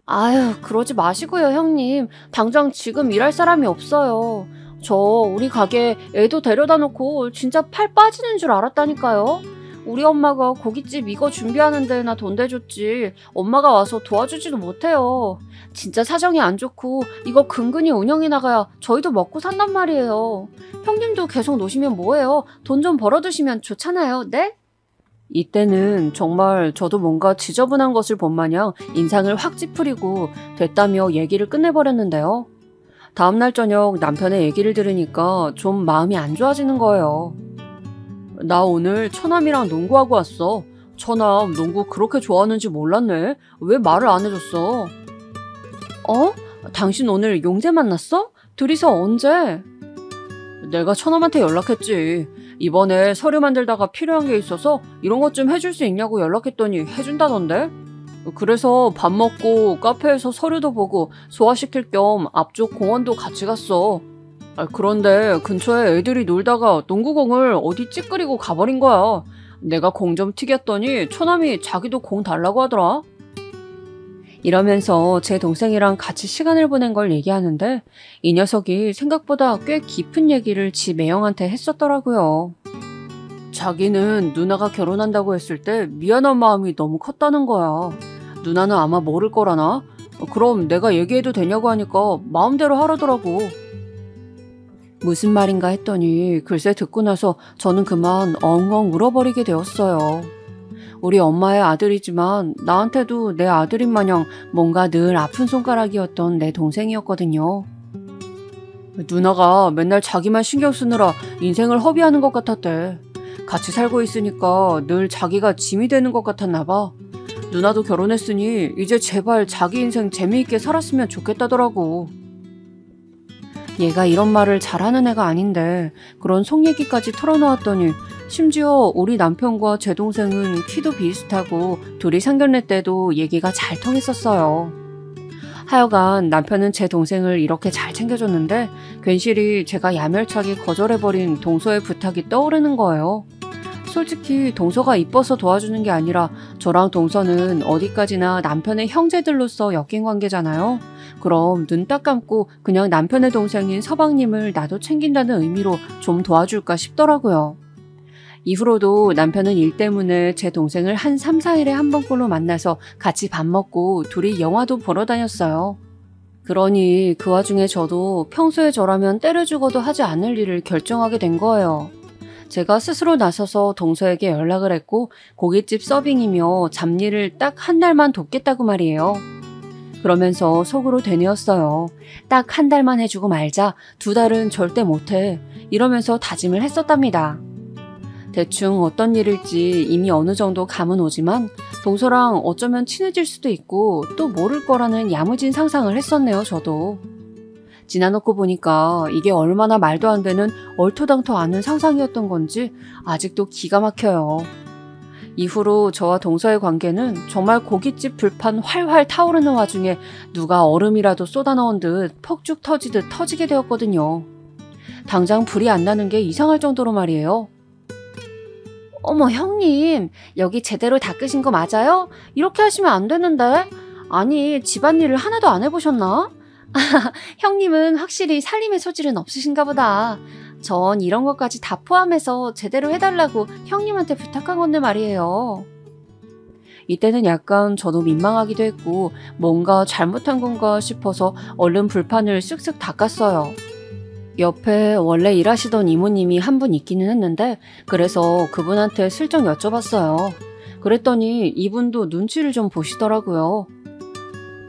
아유, 그러지 마시고요, 형님. 당장 지금 일할 사람이 없어요. 저 우리 가게 애도 데려다 놓고 진짜 팔 빠지는 줄 알았다니까요. 우리 엄마가 고깃집 이거 준비하는 데나 돈 대줬지 엄마가 와서 도와주지도 못해요. 진짜 사정이 안 좋고 이거 근근히 운영이 나가야 저희도 먹고 산단 말이에요. 형님도 계속 노시면 뭐해요? 돈 좀 벌어두시면 좋잖아요, 네? 이때는 정말 저도 뭔가 지저분한 것을 본 마냥 인상을 확 찌푸리고 됐다며 얘기를 끝내버렸는데요. 다음날 저녁 남편의 얘기를 들으니까 좀 마음이 안 좋아지는 거예요. 나 오늘 처남이랑 농구하고 왔어. 처남 농구 그렇게 좋아하는지 몰랐네. 왜 말을 안 해줬어? 어? 당신 오늘 용재 만났어? 둘이서 언제? 내가 처남한테 연락했지. 이번에 서류 만들다가 필요한 게 있어서 이런 것 좀 해줄 수 있냐고 연락했더니 해준다던데? 그래서 밥 먹고 카페에서 서류도 보고 소화시킬 겸 앞쪽 공원도 같이 갔어. 그런데 근처에 애들이 놀다가 농구공을 어디 찌끄리고 가버린 거야. 내가 공 좀 튀겼더니 처남이 자기도 공 달라고 하더라. 이러면서 제 동생이랑 같이 시간을 보낸 걸 얘기하는데 이 녀석이 생각보다 꽤 깊은 얘기를 지 매형한테 했었더라고요. 자기는 누나가 결혼한다고 했을 때 미안한 마음이 너무 컸다는 거야. 누나는 아마 모를 거라나? 그럼 내가 얘기해도 되냐고 하니까 마음대로 하라더라고. 무슨 말인가 했더니 글쎄 듣고 나서 저는 그만 엉엉 울어버리게 되었어요. 우리 엄마의 아들이지만 나한테도 내 아들인 마냥 뭔가 늘 아픈 손가락이었던 내 동생이었거든요. 누나가 맨날 자기만 신경 쓰느라 인생을 허비하는 것 같았대. 같이 살고 있으니까 늘 자기가 짐이 되는 것 같았나 봐. 누나도 결혼했으니 이제 제발 자기 인생 재미있게 살았으면 좋겠다더라고. 얘가 이런 말을 잘하는 애가 아닌데 그런 속 얘기까지 털어놓았더니 심지어 우리 남편과 제 동생은 키도 비슷하고 둘이 상견례 때도 얘기가 잘 통했었어요. 하여간 남편은 제 동생을 이렇게 잘 챙겨줬는데 괜시리 제가 야멸차게 거절해버린 동서의 부탁이 떠오르는 거예요. 솔직히 동서가 이뻐서 도와주는 게 아니라 저랑 동서는 어디까지나 남편의 형제들로서 엮인 관계잖아요. 그럼 눈 딱 감고 그냥 남편의 동생인 서방님을 나도 챙긴다는 의미로 좀 도와줄까 싶더라고요. 이후로도 남편은 일 때문에 제 동생을 한 3, 4일에 한 번꼴로 만나서 같이 밥 먹고 둘이 영화도 보러 다녔어요. 그러니 그 와중에 저도 평소에 저라면 때려 죽어도 하지 않을 일을 결정하게 된 거예요. 제가 스스로 나서서 동서에게 연락을 했고 고깃집 서빙이며 잡일을 딱 한 달만 돕겠다고 말이에요. 그러면서 속으로 되뇌었어요. 딱 한 달만 해주고 말자. 2달은 절대 못해. 이러면서 다짐을 했었답니다. 대충 어떤 일일지 이미 어느 정도 감은 오지만 동서랑 어쩌면 친해질 수도 있고 또 모를 거라는 야무진 상상을 했었네요, 저도. 지나놓고 보니까 이게 얼마나 말도 안 되는 얼토당토 않은 상상이었던 건지 아직도 기가 막혀요. 이후로 저와 동서의 관계는 정말 고깃집 불판 활활 타오르는 와중에 누가 얼음이라도 쏟아 넣은 듯 폭죽 터지듯 터지게 되었거든요. 당장 불이 안 나는 게 이상할 정도로 말이에요. 어머, 형님, 여기 제대로 닦으신 거 맞아요? 이렇게 하시면 안 되는데. 아니, 집안일을 하나도 안 해보셨나? 형님은 확실히 살림의 소질은 없으신가 보다. 전 이런 것까지 다 포함해서 제대로 해달라고 형님한테 부탁한 건데 말이에요. 이때는 약간 저도 민망하기도 했고 뭔가 잘못한 건가 싶어서 얼른 불판을 쓱쓱 닦았어요. 옆에 원래 일하시던 이모님이 한 분 있기는 했는데 그래서 그분한테 슬쩍 여쭤봤어요. 그랬더니 이분도 눈치를 좀 보시더라고요.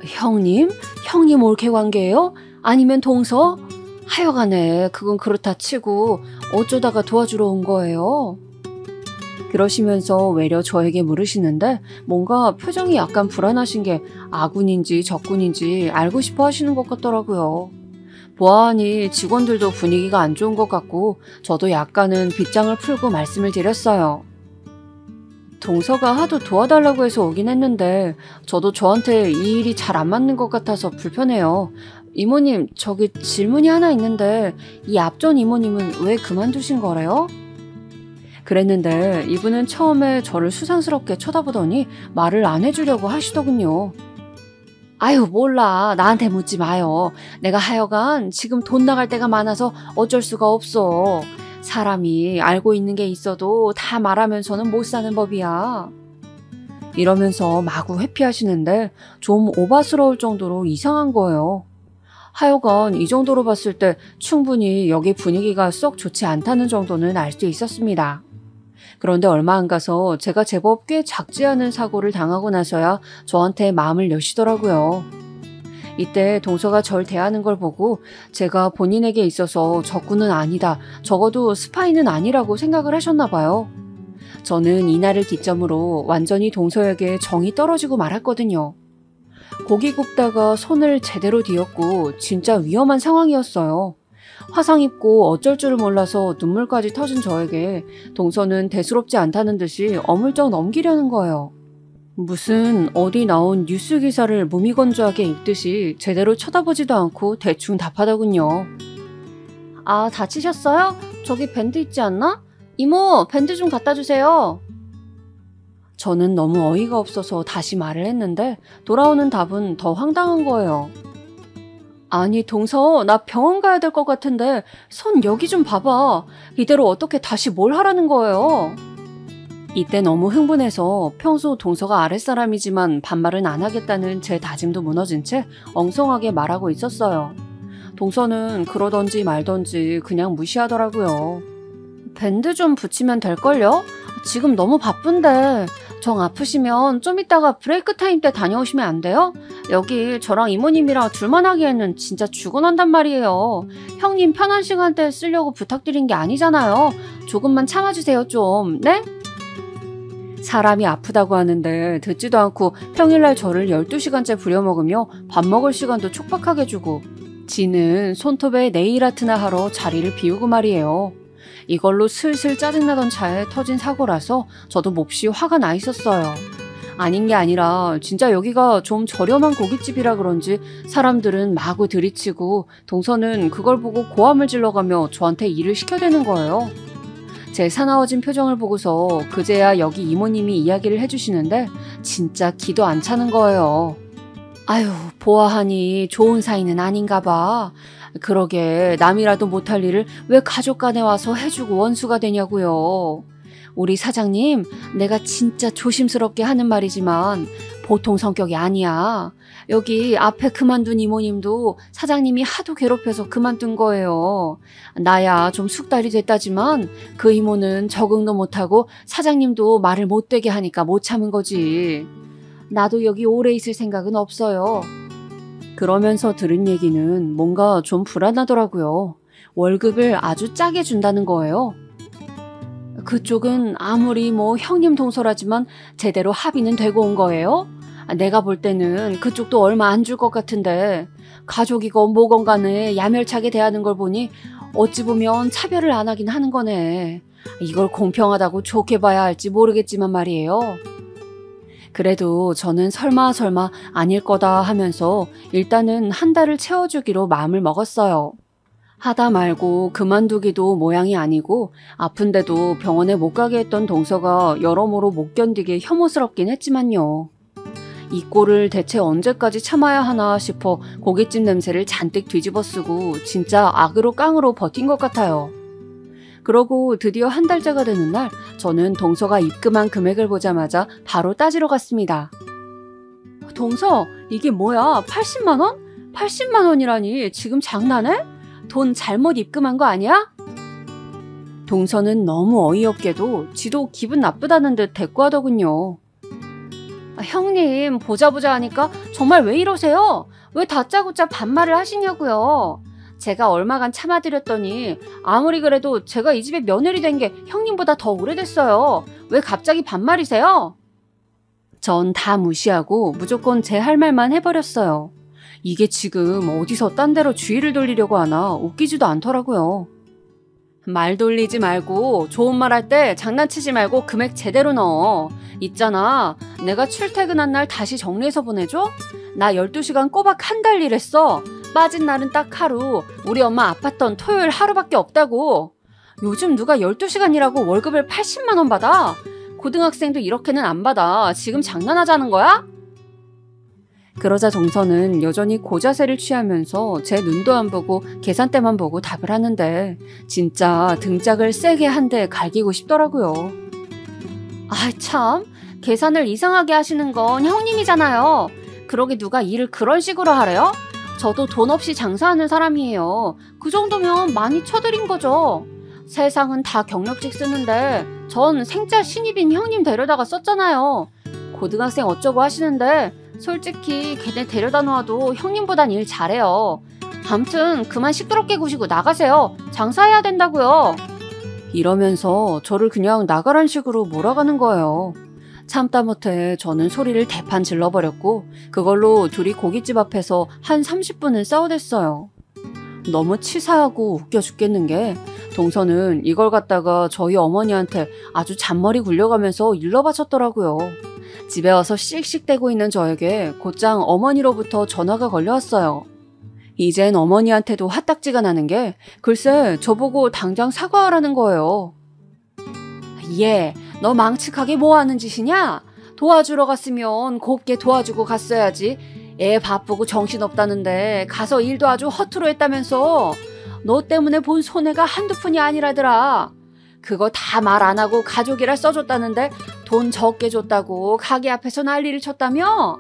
형님? 형님 올케 관계예요? 아니면 동서? 하여간에 그건 그렇다 치고 어쩌다가 도와주러 온 거예요? 그러시면서 외려 저에게 물으시는데 뭔가 표정이 약간 불안하신 게 아군인지 적군인지 알고 싶어 하시는 것 같더라고요. 보아하니 직원들도 분위기가 안 좋은 것 같고 저도 약간은 빗장을 풀고 말씀을 드렸어요. 동서가 하도 도와달라고 해서 오긴 했는데 저도 저한테 이 일이 잘 안 맞는 것 같아서 불편해요. 이모님, 저기 질문이 하나 있는데 이 앞전 이모님은 왜 그만두신 거래요? 그랬는데 이분은 처음에 저를 수상스럽게 쳐다보더니 말을 안 해주려고 하시더군요. 아유, 몰라. 나한테 묻지 마요. 내가 하여간 지금 돈 나갈 때가 많아서 어쩔 수가 없어. 사람이 알고 있는 게 있어도 다 말하면서는 못 사는 법이야. 이러면서 마구 회피하시는데 좀 오바스러울 정도로 이상한 거예요. 하여간 이 정도로 봤을 때 충분히 여기 분위기가 썩 좋지 않다는 정도는 알 수 있었습니다. 그런데 얼마 안 가서 제가 제법 꽤 작지 않은 사고를 당하고 나서야 저한테 마음을 여시더라고요. 이때 동서가 절 대하는 걸 보고 제가 본인에게 있어서 적군은 아니다, 적어도 스파이는 아니라고 생각을 하셨나 봐요. 저는 이날을 기점으로 완전히 동서에게 정이 떨어지고 말았거든요. 고기 굽다가 손을 제대로 뒤었고 진짜 위험한 상황이었어요. 화상 입고 어쩔 줄을 몰라서 눈물까지 터진 저에게 동서는 대수롭지 않다는 듯이 어물쩍 넘기려는 거예요. 무슨 어디 나온 뉴스 기사를 무미건조하게 읽듯이 제대로 쳐다보지도 않고 대충 답하더군요. 아, 다치셨어요? 저기 밴드 있지 않나? 이모, 밴드 좀 갖다 주세요. 저는 너무 어이가 없어서 다시 말을 했는데 돌아오는 답은 더 황당한 거예요. 아니, 동서, 나 병원 가야 될 것 같은데 손 여기 좀 봐봐. 이대로 어떻게 다시 뭘 하라는 거예요? 이때 너무 흥분해서 평소 동서가 아랫사람이지만 반말은 안 하겠다는 제 다짐도 무너진 채 엉성하게 말하고 있었어요. 동서는 그러던지 말던지 그냥 무시하더라고요. 밴드 좀 붙이면 될걸요? 지금 너무 바쁜데 정 아프시면 좀 이따가 브레이크 타임 때 다녀오시면 안 돼요? 여기 저랑 이모님이랑 둘만 하기에는 진짜 죽어난단 말이에요. 형님 편한 시간대 쓰려고 부탁드린 게 아니잖아요. 조금만 참아주세요 좀, 네? 사람이 아프다고 하는데 듣지도 않고 평일날 저를 12시간째 부려먹으며 밥 먹을 시간도 촉박하게 주고 지는 손톱에 네일아트나 하러 자리를 비우고 말이에요. 이걸로 슬슬 짜증나던 차에 터진 사고라서 저도 몹시 화가 나 있었어요. 아닌 게 아니라 진짜 여기가 좀 저렴한 고깃집이라 그런지 사람들은 마구 들이치고 동서는 그걸 보고 고함을 질러가며 저한테 일을 시켜대는 거예요. 제 사나워진 표정을 보고서 그제야 여기 이모님이 이야기를 해주시는데 진짜 기도 안 차는 거예요. 아유, 보아하니 좋은 사이는 아닌가 봐. 그러게 남이라도 못할 일을 왜 가족 간에 와서 해주고 원수가 되냐고요. 우리 사장님, 내가 진짜 조심스럽게 하는 말이지만 보통 성격이 아니야. 여기 앞에 그만둔 이모님도 사장님이 하도 괴롭혀서 그만둔 거예요. 나야 좀 숙달이 됐다지만 그 이모는 적응도 못하고 사장님도 말을 못되게 하니까 못 참은 거지. 나도 여기 오래 있을 생각은 없어요. 그러면서 들은 얘기는 뭔가 좀 불안하더라고요. 월급을 아주 짜게 준다는 거예요. 그쪽은 아무리 뭐 형님 동서라지만 제대로 합의는 되고 온 거예요? 내가 볼 때는 그쪽도 얼마 안 줄 것 같은데 가족이건 뭐건 간에 야멸차게 대하는 걸 보니 어찌 보면 차별을 안 하긴 하는 거네. 이걸 공평하다고 좋게 봐야 할지 모르겠지만 말이에요. 그래도 저는 설마 아닐 거다 하면서 일단은 한 달을 채워주기로 마음을 먹었어요. 하다 말고 그만두기도 모양이 아니고 아픈데도 병원에 못 가게 했던 동서가 여러모로 못 견디게 혐오스럽긴 했지만요. 이 꼴을 대체 언제까지 참아야 하나 싶어 고깃집 냄새를 잔뜩 뒤집어 쓰고 진짜 악으로 깡으로 버틴 것 같아요. 그러고 드디어 한 달째가 되는 날 저는 동서가 입금한 금액을 보자마자 바로 따지러 갔습니다. 동서, 이게 뭐야? 80만 원? 80만 원이라니 지금 장난해? 돈 잘못 입금한 거 아니야? 동서는 너무 어이없게도 지도 기분 나쁘다는 듯 대꾸하더군요. 형님, 보자 하니까 정말 왜 이러세요? 왜 다짜고짜 반말을 하시냐고요? 제가 얼마간 참아드렸더니 아무리 그래도 제가 이 집에 며느리 된 게 형님보다 더 오래됐어요. 왜 갑자기 반말이세요? 전 다 무시하고 무조건 제 할 말만 해버렸어요. 이게 지금 어디서 딴 데로 주의를 돌리려고 하나 웃기지도 않더라고요. 말 돌리지 말고 좋은 말 할 때 장난치지 말고 금액 제대로 넣어. 있잖아, 내가 출퇴근한 날 다시 정리해서 보내줘? 나 12시간 꼬박 한 달 일했어. 빠진 날은 딱 하루. 우리 엄마 아팠던 토요일 하루밖에 없다고. 요즘 누가 12시간 일하고 월급을 80만 원 받아? 고등학생도 이렇게는 안 받아. 지금 장난하자는 거야? 그러자 동서는 여전히 고자세를 취하면서 제 눈도 안 보고 계산대만 보고 답을 하는데 진짜 등짝을 세게 한 대 갈기고 싶더라고요. 아 참, 계산을 이상하게 하시는 건 형님이잖아요. 그러게 누가 일을 그런 식으로 하래요? 저도 돈 없이 장사하는 사람이에요. 그 정도면 많이 쳐드린 거죠. 세상은 다 경력직 쓰는데 전 생짜 신입인 형님 데려다가 썼잖아요. 고등학생 어쩌고 하시는데 솔직히 걔네 데려다 놓아도 형님보단 일 잘해요. 암튼 그만 시끄럽게 구시고 나가세요. 장사해야 된다고요. 이러면서 저를 그냥 나가란 식으로 몰아가는 거예요. 참다 못해 저는 소리를 대판 질러버렸고 그걸로 둘이 고깃집 앞에서 한 30분을 싸우댔어요. 너무 치사하고 웃겨 죽겠는 게 동서는 이걸 갖다가 저희 어머니한테 아주 잔머리 굴려가면서 일러바쳤더라고요. 집에 와서 씩씩대고 있는 저에게 곧장 어머니로부터 전화가 걸려왔어요. 이젠 어머니한테도 핫딱지가 나는 게 글쎄 저보고 당장 사과하라는 거예요. 얘, 너 망측하게 뭐하는 짓이냐? 도와주러 갔으면 곱게 도와주고 갔어야지. 애 바쁘고 정신없다는데 가서 일도 아주 허투루 했다면서. 너 때문에 본 손해가 한두 푼이 아니라더라. 그거 다 말 안 하고 가족이라 써줬다는데 돈 적게 줬다고 가게 앞에서 난리를 쳤다며?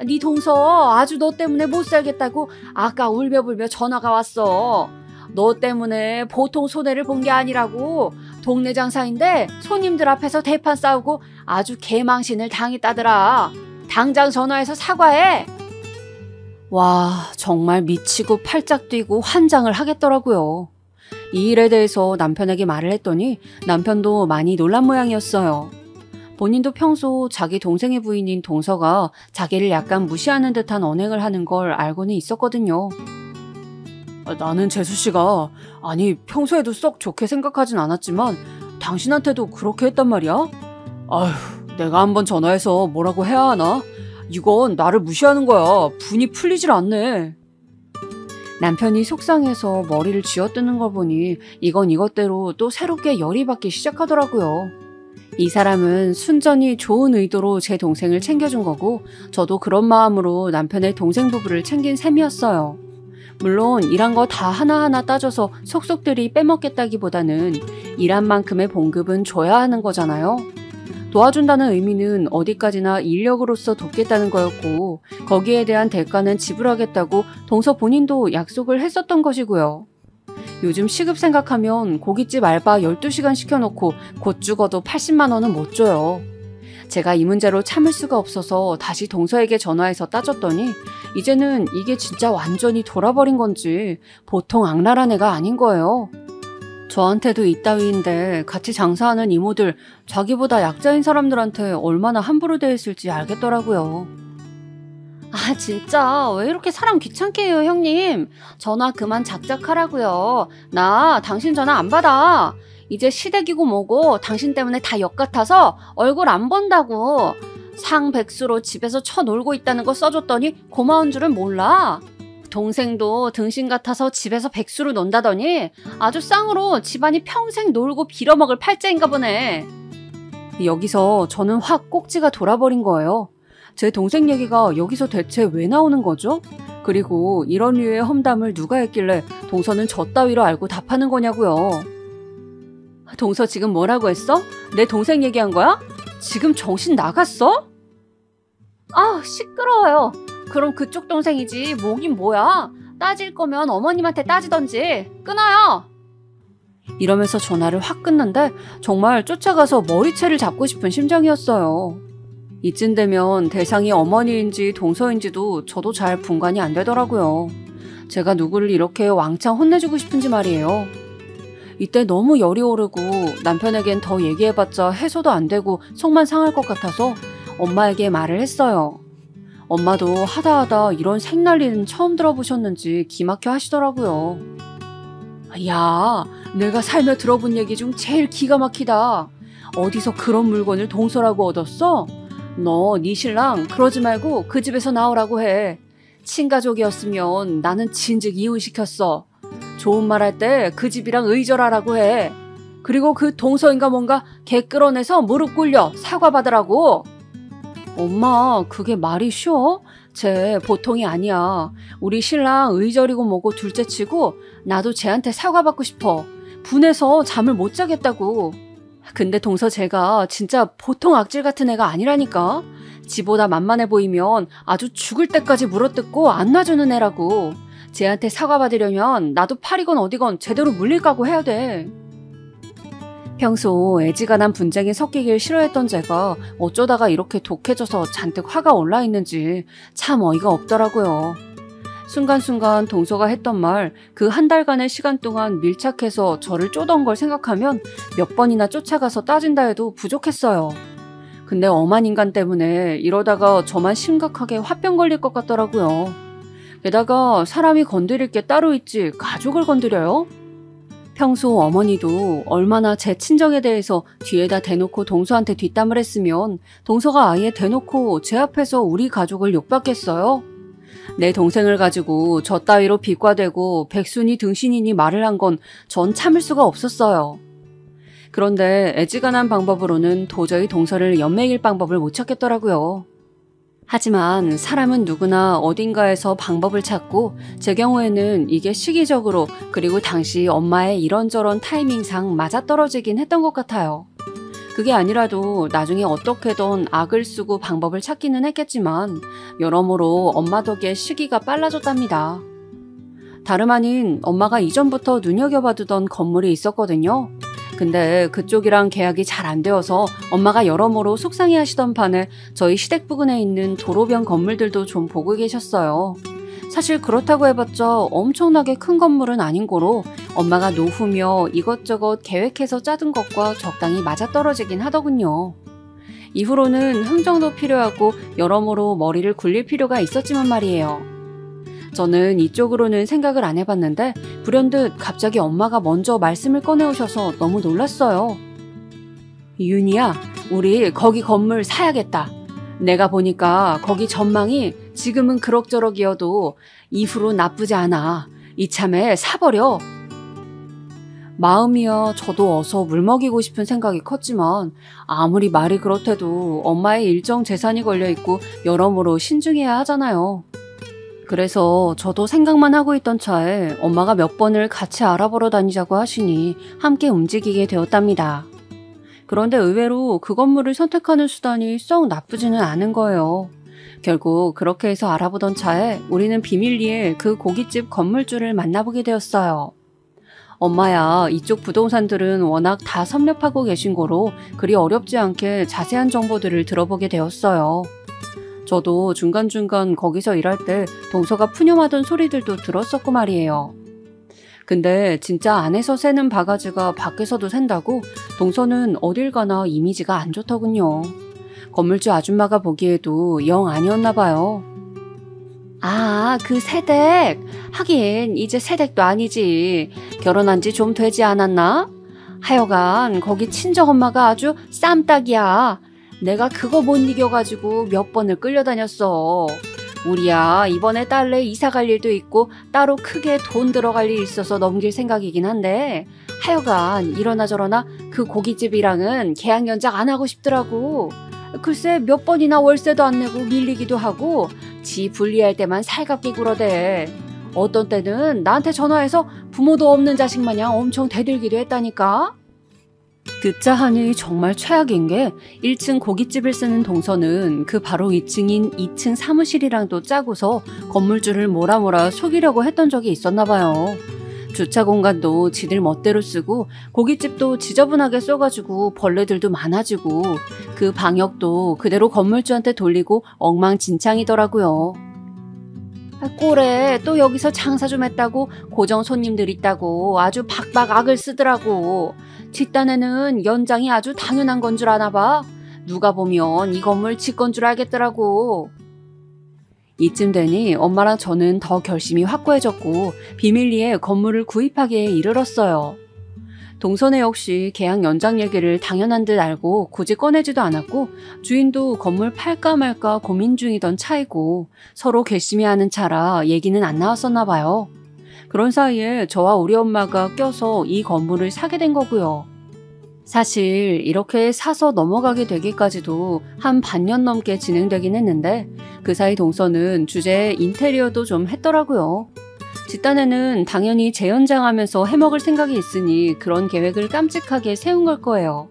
네 동서 아주 너 때문에 못 살겠다고 아까 울며불며 전화가 왔어. 너 때문에 보통 손해를 본 게 아니라고. 동네 장사인데 손님들 앞에서 대판 싸우고 아주 개망신을 당했다더라. 당장 전화해서 사과해. 와, 정말 미치고 팔짝 뛰고 환장을 하겠더라고요. 이 일에 대해서 남편에게 말을 했더니 남편도 많이 놀란 모양이었어요. 본인도 평소 자기 동생의 부인인 동서가 자기를 약간 무시하는 듯한 언행을 하는 걸 알고는 있었거든요. 나는 재수씨가 아니 평소에도 썩 좋게 생각하진 않았지만 당신한테도 그렇게 했단 말이야? 아휴, 내가 한번 전화해서 뭐라고 해야 하나? 이건 나를 무시하는 거야. 분이 풀리질 않네. 남편이 속상해서 머리를 쥐어뜯는 걸 보니 이건 이것대로 또 새롭게 열이 받기 시작하더라고요. 이 사람은 순전히 좋은 의도로 제 동생을 챙겨준 거고 저도 그런 마음으로 남편의 동생 부부를 챙긴 셈이었어요. 물론 일한 거 다 하나하나 따져서 속속들이 빼먹겠다기보다는 일한 만큼의 봉급은 줘야 하는 거잖아요. 도와준다는 의미는 어디까지나 인력으로서 돕겠다는 거였고 거기에 대한 대가는 지불하겠다고 동서 본인도 약속을 했었던 것이고요. 요즘 시급 생각하면 고깃집 알바 12시간 시켜놓고 곧 죽어도 80만 원은 못 줘요. 제가 이 문제로 참을 수가 없어서 다시 동서에게 전화해서 따졌더니 이제는 이게 진짜 완전히 돌아버린 건지 보통 악랄한 애가 아닌 거예요. 저한테도 이따위인데 같이 장사하는 이모들 자기보다 약자인 사람들한테 얼마나 함부로 대했을지 알겠더라고요. 아, 진짜 왜 이렇게 사람 귀찮게 해요, 형님? 전화 그만 작작하라고요. 나 당신 전화 안 받아. 이제 시댁이고 뭐고 당신 때문에 다 역 같아서 얼굴 안 본다고. 상백수로 집에서 쳐놀고 있다는 거 써줬더니 고마운 줄은 몰라. 동생도 등신 같아서 집에서 백수로 논다더니 아주 쌍으로 집안이 평생 놀고 빌어먹을 팔자인가 보네. 여기서 저는 확 꼭지가 돌아버린 거예요. 제 동생 얘기가 여기서 대체 왜 나오는 거죠? 그리고 이런 류의 험담을 누가 했길래 동서는 저 따위로 알고 답하는 거냐고요. 동서 지금 뭐라고 했어? 내 동생 얘기한 거야? 지금 정신 나갔어? 아, 시끄러워요. 그럼 그쪽 동생이지 뭐긴 뭐야. 따질 거면 어머님한테 따지던지. 끊어요. 이러면서 전화를 확 끊는데 정말 쫓아가서 머리채를 잡고 싶은 심정이었어요. 이쯤 되면 대상이 어머니인지 동서인지도 저도 잘 분간이 안 되더라고요. 제가 누구를 이렇게 왕창 혼내주고 싶은지 말이에요. 이때 너무 열이 오르고 남편에겐 더 얘기해봤자 해소도 안 되고 속만 상할 것 같아서 엄마에게 말을 했어요. 엄마도 하다하다 이런 생난리는 처음 들어보셨는지 기막혀 하시더라고요. 야, 내가 살며 들어본 얘기 중 제일 기가 막히다. 어디서 그런 물건을 동서라고 얻었어? 너, 네 신랑 그러지 말고 그 집에서 나오라고 해. 친가족이었으면 나는 진즉 이혼시켰어. 좋은 말 할 때 그 집이랑 의절하라고 해. 그리고 그 동서인가 뭔가 걔 끌어내서 무릎 꿇려 사과받으라고. 엄마, 그게 말이 쉬워? 쟤 보통이 아니야. 우리 신랑 의절이고 뭐고 둘째치고 나도 쟤한테 사과받고 싶어. 분해서 잠을 못 자겠다고. 근데 동서 쟤가 진짜 보통 악질 같은 애가 아니라니까. 지보다 만만해 보이면 아주 죽을 때까지 물어뜯고 안 놔주는 애라고. 쟤한테 사과받으려면 나도 팔이건 어디건 제대로 물릴 각오 해야 돼. 평소 애지간한 분쟁에 섞이길 싫어했던 제가 어쩌다가 이렇게 독해져서 잔뜩 화가 올라있는지 참 어이가 없더라고요. 순간순간 동서가 했던 말, 그 한 달간의 시간 동안 밀착해서 저를 쪼던 걸 생각하면 몇 번이나 쫓아가서 따진다 해도 부족했어요. 근데 엄한 인간 때문에 이러다가 저만 심각하게 화병 걸릴 것 같더라고요. 게다가 사람이 건드릴 게 따로 있지 가족을 건드려요? 평소 어머니도 얼마나 제 친정에 대해서 뒤에다 대놓고 동서한테 뒷담을 했으면 동서가 아예 대놓고 제 앞에서 우리 가족을 욕받겠어요? 내 동생을 가지고 저 따위로 비과대고 백순이 등신이니 말을 한 건 전 참을 수가 없었어요. 그런데 애지간한 방법으로는 도저히 동서를 연맥일 방법을 못 찾겠더라고요. 하지만 사람은 누구나 어딘가에서 방법을 찾고 제 경우에는 이게 시기적으로 그리고 당시 엄마의 이런저런 타이밍상 맞아떨어지긴 했던 것 같아요. 그게 아니라도 나중에 어떻게든 악을 쓰고 방법을 찾기는 했겠지만 여러모로 엄마 덕에 시기가 빨라졌답니다. 다름 아닌 엄마가 이전부터 눈여겨봐두던 건물이 있었거든요. 근데 그쪽이랑 계약이 잘 안 되어서 엄마가 여러모로 속상해하시던 판에 저희 시댁 부근에 있는 도로변 건물들도 좀 보고 계셨어요. 사실 그렇다고 해봤자 엄청나게 큰 건물은 아닌 거로 엄마가 노후며 이것저것 계획해서 짜둔 것과 적당히 맞아떨어지긴 하더군요. 이후로는 흥정도 필요하고 여러모로 머리를 굴릴 필요가 있었지만 말이에요. 저는 이쪽으로는 생각을 안 해봤는데 불현듯 갑자기 엄마가 먼저 말씀을 꺼내오셔서 너무 놀랐어요. 윤희야, 우리 거기 건물 사야겠다. 내가 보니까 거기 전망이 지금은 그럭저럭이어도 이후로 나쁘지 않아. 이참에 사버려. 마음이야 저도 어서 물먹이고 싶은 생각이 컸지만 아무리 말이 그렇대도 엄마의 일정 재산이 걸려있고 여러모로 신중해야 하잖아요. 그래서 저도 생각만 하고 있던 차에 엄마가 몇 번을 같이 알아보러 다니자고 하시니 함께 움직이게 되었답니다. 그런데 의외로 그 건물을 선택하는 수단이 썩 나쁘지는 않은 거예요. 결국 그렇게 해서 알아보던 차에 우리는 비밀리에 그 고깃집 건물주를 만나보게 되었어요. 엄마야, 이쪽 부동산들은 워낙 다 섭렵하고 계신 거로 그리 어렵지 않게 자세한 정보들을 들어보게 되었어요. 저도 중간중간 거기서 일할 때 동서가 푸념하던 소리들도 들었었고 말이에요. 근데 진짜 안에서 새는 바가지가 밖에서도 샌다고 동서는 어딜 가나 이미지가 안 좋더군요. 건물주 아줌마가 보기에도 영 아니었나 봐요. 아, 그 새댁. 하긴 이제 새댁도 아니지. 결혼한 지 좀 되지 않았나? 하여간 거기 친정엄마가 아주 쌈딱이야. 내가 그거 못 이겨가지고 몇 번을 끌려다녔어. 우리야 이번에 딸내 이사 갈 일도 있고 따로 크게 돈 들어갈 일 있어서 넘길 생각이긴 한데 하여간 이러나 저러나 그 고깃집이랑은 계약 연장 안 하고 싶더라고. 글쎄 몇 번이나 월세도 안 내고 밀리기도 하고 지 분리할 때만 살갑게 굴어대. 어떤 때는 나한테 전화해서 부모도 없는 자식 마냥 엄청 대들기도 했다니까. 듣자 하니 정말 최악인 게 1층 고깃집을 쓰는 동서는 그 바로 2층인 2층 사무실이랑도 짜고서 건물주를 몰아몰아 속이려고 했던 적이 있었나 봐요. 주차 공간도 지들 멋대로 쓰고 고깃집도 지저분하게 써가지고 벌레들도 많아지고 그 방역도 그대로 건물주한테 돌리고 엉망진창이더라고요. 꼴에 또 여기서 장사 좀 했다고 고정 손님들 있다고 아주 박박 악을 쓰더라고. 뒷단에는 연장이 아주 당연한 건 줄 아나 봐. 누가 보면 이 건물 지 건 줄 알겠더라고. 이쯤 되니 엄마랑 저는 더 결심이 확고해졌고 비밀리에 건물을 구입하기에 이르렀어요. 동선에 역시 계약 연장 얘기를 당연한 듯 알고 굳이 꺼내지도 않았고 주인도 건물 팔까 말까 고민 중이던 차이고 서로 괘씸해하는 차라 얘기는 안 나왔었나 봐요. 그런 사이에 저와 우리 엄마가 껴서 이 건물을 사게 된 거고요. 사실 이렇게 사서 넘어가게 되기까지도 한 반년 넘게 진행되긴 했는데 그 사이 동서는 주제에 인테리어도 좀 했더라고요. 뒷단에는 당연히 재연장하면서 해먹을 생각이 있으니 그런 계획을 깜찍하게 세운 걸 거예요.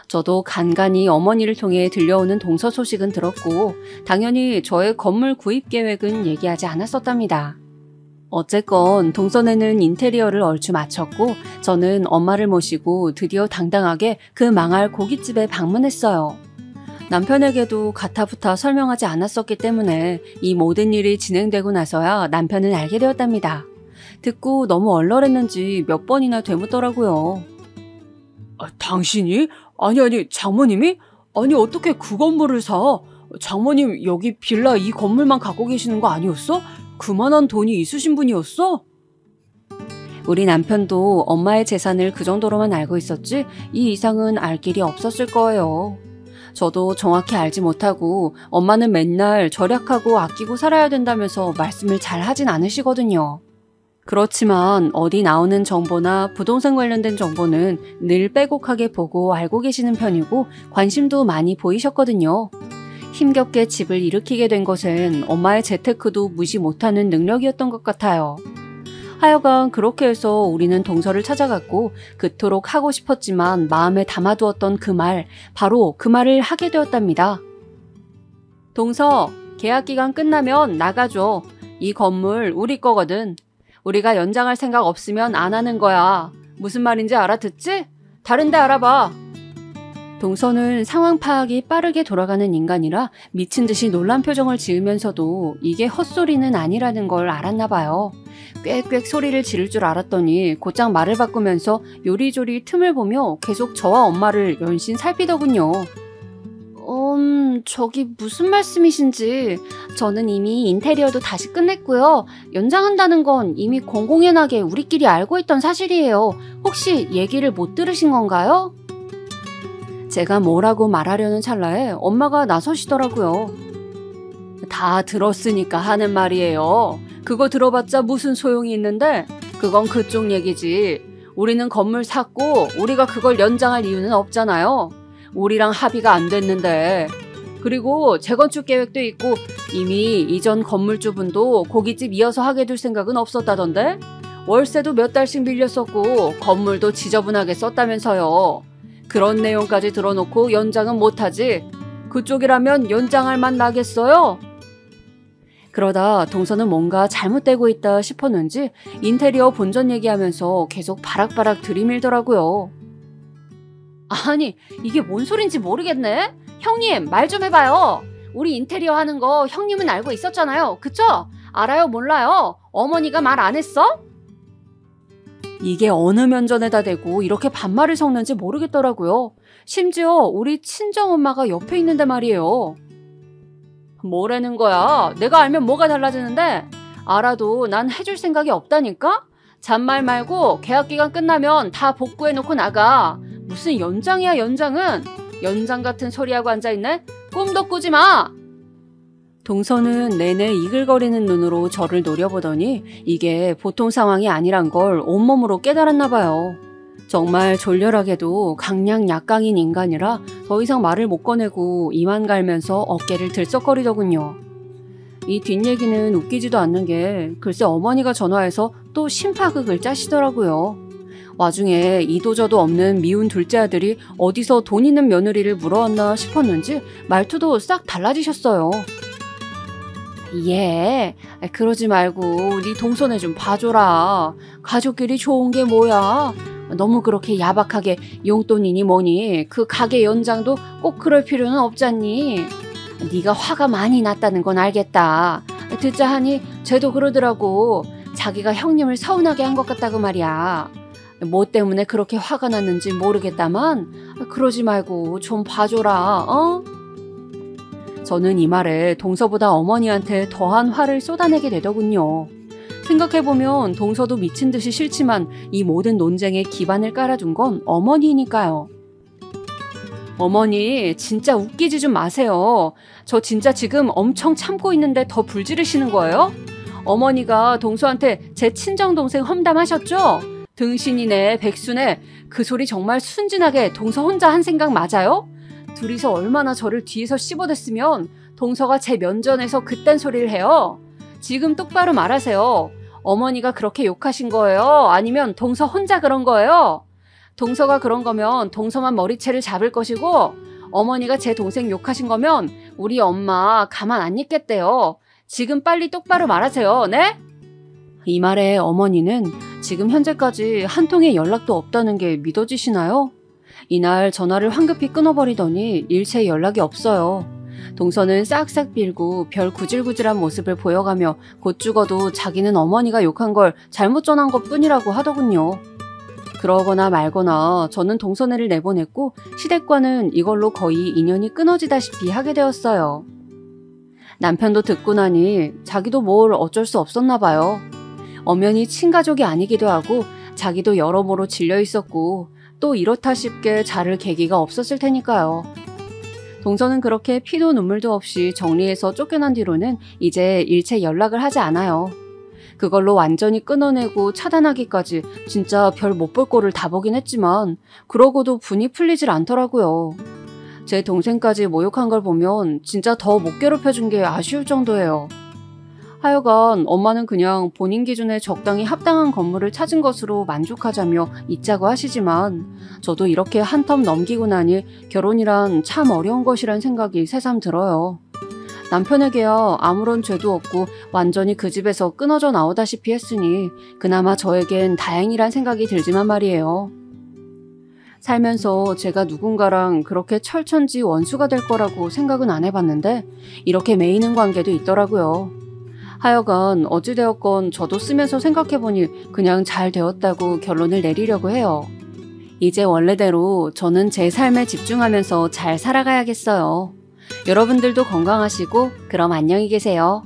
저도 간간히 어머니를 통해 들려오는 동서 소식은 들었고 당연히 저의 건물 구입 계획은 얘기하지 않았었답니다. 어쨌건 동선에는 인테리어를 얼추 마쳤고 저는 엄마를 모시고 드디어 당당하게 그 망할 고깃집에 방문했어요. 남편에게도 가타부타 설명하지 않았었기 때문에 이 모든 일이 진행되고 나서야 남편은 알게 되었답니다. 듣고 너무 얼얼했는지 몇 번이나 되묻더라고요. 당신이? 아니 장모님이? 아니 어떻게 그 건물을 사? 장모님 여기 빌라 이 건물만 갖고 계시는 거 아니었어? 그만한 돈이 있으신 분이었어? 우리 남편도 엄마의 재산을 그 정도로만 알고 있었지 이 이상은 알 길이 없었을 거예요. 저도 정확히 알지 못하고 엄마는 맨날 절약하고 아끼고 살아야 된다면서 말씀을 잘 하진 않으시거든요. 그렇지만 어디 나오는 정보나 부동산 관련된 정보는 늘 빼곡하게 보고 알고 계시는 편이고 관심도 많이 보이셨거든요. 힘겹게 집을 일으키게 된 것은 엄마의 재테크도 무시 못하는 능력이었던 것 같아요. 하여간 그렇게 해서 우리는 동서를 찾아갔고 그토록 하고 싶었지만 마음에 담아두었던 그 말, 바로 그 말을 하게 되었답니다. 동서, 계약기간 끝나면 나가줘. 이 건물 우리 거거든. 우리가 연장할 생각 없으면 안 하는 거야. 무슨 말인지 알아듣지? 다른 데 알아봐. 동서는 상황 파악이 빠르게 돌아가는 인간이라 미친 듯이 놀란 표정을 지으면서도 이게 헛소리는 아니라는 걸 알았나 봐요. 꽥꽥 소리를 지를 줄 알았더니 곧장 말을 바꾸면서 요리조리 틈을 보며 계속 저와 엄마를 연신 살피더군요. 저기 무슨 말씀이신지. 저는 이미 인테리어도 다시 끝냈고요. 연장한다는 건 이미 공공연하게 우리끼리 알고 있던 사실이에요. 혹시 얘기를 못 들으신 건가요? 제가 뭐라고 말하려는 찰나에 엄마가 나서시더라고요. 다 들었으니까 하는 말이에요. 그거 들어봤자 무슨 소용이 있는데 그건 그쪽 얘기지. 우리는 건물 샀고 우리가 그걸 연장할 이유는 없잖아요. 우리랑 합의가 안 됐는데. 그리고 재건축 계획도 있고 이미 이전 건물주분도 고깃집 이어서 하게 둘 생각은 없었다던데. 월세도 몇 달씩 밀렸었고 건물도 지저분하게 썼다면서요. 그런 내용까지 들어놓고 연장은 못하지. 그쪽이라면 연장할 맛 나겠어요? 그러다 동서는 뭔가 잘못되고 있다 싶었는지 인테리어 본전 얘기하면서 계속 바락바락 들이밀더라고요. 아니, 이게 뭔 소린지 모르겠네? 형님, 말 좀 해봐요. 우리 인테리어 하는 거 형님은 알고 있었잖아요. 그쵸? 알아요, 몰라요? 어머니가 말 안 했어? 이게 어느 면전에다 대고 이렇게 반말을 섞는지 모르겠더라고요. 심지어 우리 친정엄마가 옆에 있는데 말이에요. 뭐라는 거야? 내가 알면 뭐가 달라지는데? 알아도 난 해줄 생각이 없다니까? 잔말 말고 계약 기간 끝나면 다 복구해놓고 나가. 무슨 연장이야 연장은? 연장 같은 소리하고 앉아있네? 꿈도 꾸지 마! 동서는 내내 이글거리는 눈으로 저를 노려보더니 이게 보통 상황이 아니란 걸 온몸으로 깨달았나 봐요. 정말 졸렬하게도 강약 약강인 인간이라 더 이상 말을 못 꺼내고 이만 갈면서 어깨를 들썩거리더군요. 이 뒷얘기는 웃기지도 않는 게 글쎄 어머니가 전화해서 또 심파극을 짜시더라고요. 와중에 이도저도 없는 미운 둘째 아들이 어디서 돈 있는 며느리를 물어왔나 싶었는지 말투도 싹 달라지셨어요. 예, 그러지 말고 네 동선에 좀 봐줘라. 가족끼리 좋은 게 뭐야. 너무 그렇게 야박하게 용돈이니 뭐니 그 가게 연장도 꼭 그럴 필요는 없잖니. 네가 화가 많이 났다는 건 알겠다. 듣자 하니 쟤도 그러더라고. 자기가 형님을 서운하게 한 것 같다고 말이야. 뭐 때문에 그렇게 화가 났는지 모르겠다만 그러지 말고 좀 봐줘라. 어? 저는 이 말에 동서보다 어머니한테 더한 화를 쏟아내게 되더군요. 생각해보면 동서도 미친 듯이 싫지만 이 모든 논쟁에 기반을 깔아준 건 어머니니까요. 어머니 진짜 웃기지 좀 마세요. 저 진짜 지금 엄청 참고 있는데 더 불지르시는 거예요? 어머니가 동서한테 제 친정동생 험담하셨죠? 등신이네 백수네 그 소리 정말 순진하게 동서 혼자 한 생각 맞아요? 둘이서 얼마나 저를 뒤에서 씹어댔으면 동서가 제 면전에서 그딴 소리를 해요? 지금 똑바로 말하세요. 어머니가 그렇게 욕하신 거예요? 아니면 동서 혼자 그런 거예요? 동서가 그런 거면 동서만 머리채를 잡을 것이고 어머니가 제 동생 욕하신 거면 우리 엄마 가만 안 있겠대요. 지금 빨리 똑바로 말하세요. 네? 이 말에 어머니는 지금 현재까지 한 통의 연락도 없다는 게 믿어지시나요? 이날 전화를 황급히 끊어버리더니 일체 연락이 없어요. 동서는 싹싹 빌고 별 구질구질한 모습을 보여가며 곧 죽어도 자기는 어머니가 욕한 걸 잘못 전한 것뿐이라고 하더군요. 그러거나 말거나 저는 동서네를 내보냈고 시댁과는 이걸로 거의 인연이 끊어지다시피 하게 되었어요. 남편도 듣고 나니 자기도 뭘 어쩔 수 없었나 봐요. 엄연히 친가족이 아니기도 하고 자기도 여러모로 질려 있었고 또 이렇다 싶게 자를 계기가 없었을 테니까요. 동서는 그렇게 피도 눈물도 없이 정리해서 쫓겨난 뒤로는 이제 일체 연락을 하지 않아요. 그걸로 완전히 끊어내고 차단하기까지 진짜 별 못 볼 꼴을 다 보긴 했지만 그러고도 분이 풀리질 않더라고요. 제 동생까지 모욕한 걸 보면 진짜 더 못 괴롭혀준 게 아쉬울 정도예요. 하여간 엄마는 그냥 본인 기준에 적당히 합당한 건물을 찾은 것으로 만족하자며 있자고 하시지만 저도 이렇게 한 텀 넘기고 나니 결혼이란 참 어려운 것이란 생각이 새삼 들어요. 남편에게야 아무런 죄도 없고 완전히 그 집에서 끊어져 나오다시피 했으니 그나마 저에겐 다행이란 생각이 들지만 말이에요. 살면서 제가 누군가랑 그렇게 철천지 원수가 될 거라고 생각은 안 해봤는데 이렇게 매이는 관계도 있더라고요. 하여간 어찌되었건 저도 쓰면서 생각해보니 그냥 잘 되었다고 결론을 내리려고 해요. 이제 원래대로 저는 제 삶에 집중하면서 잘 살아가야겠어요. 여러분들도 건강하시고 그럼 안녕히 계세요.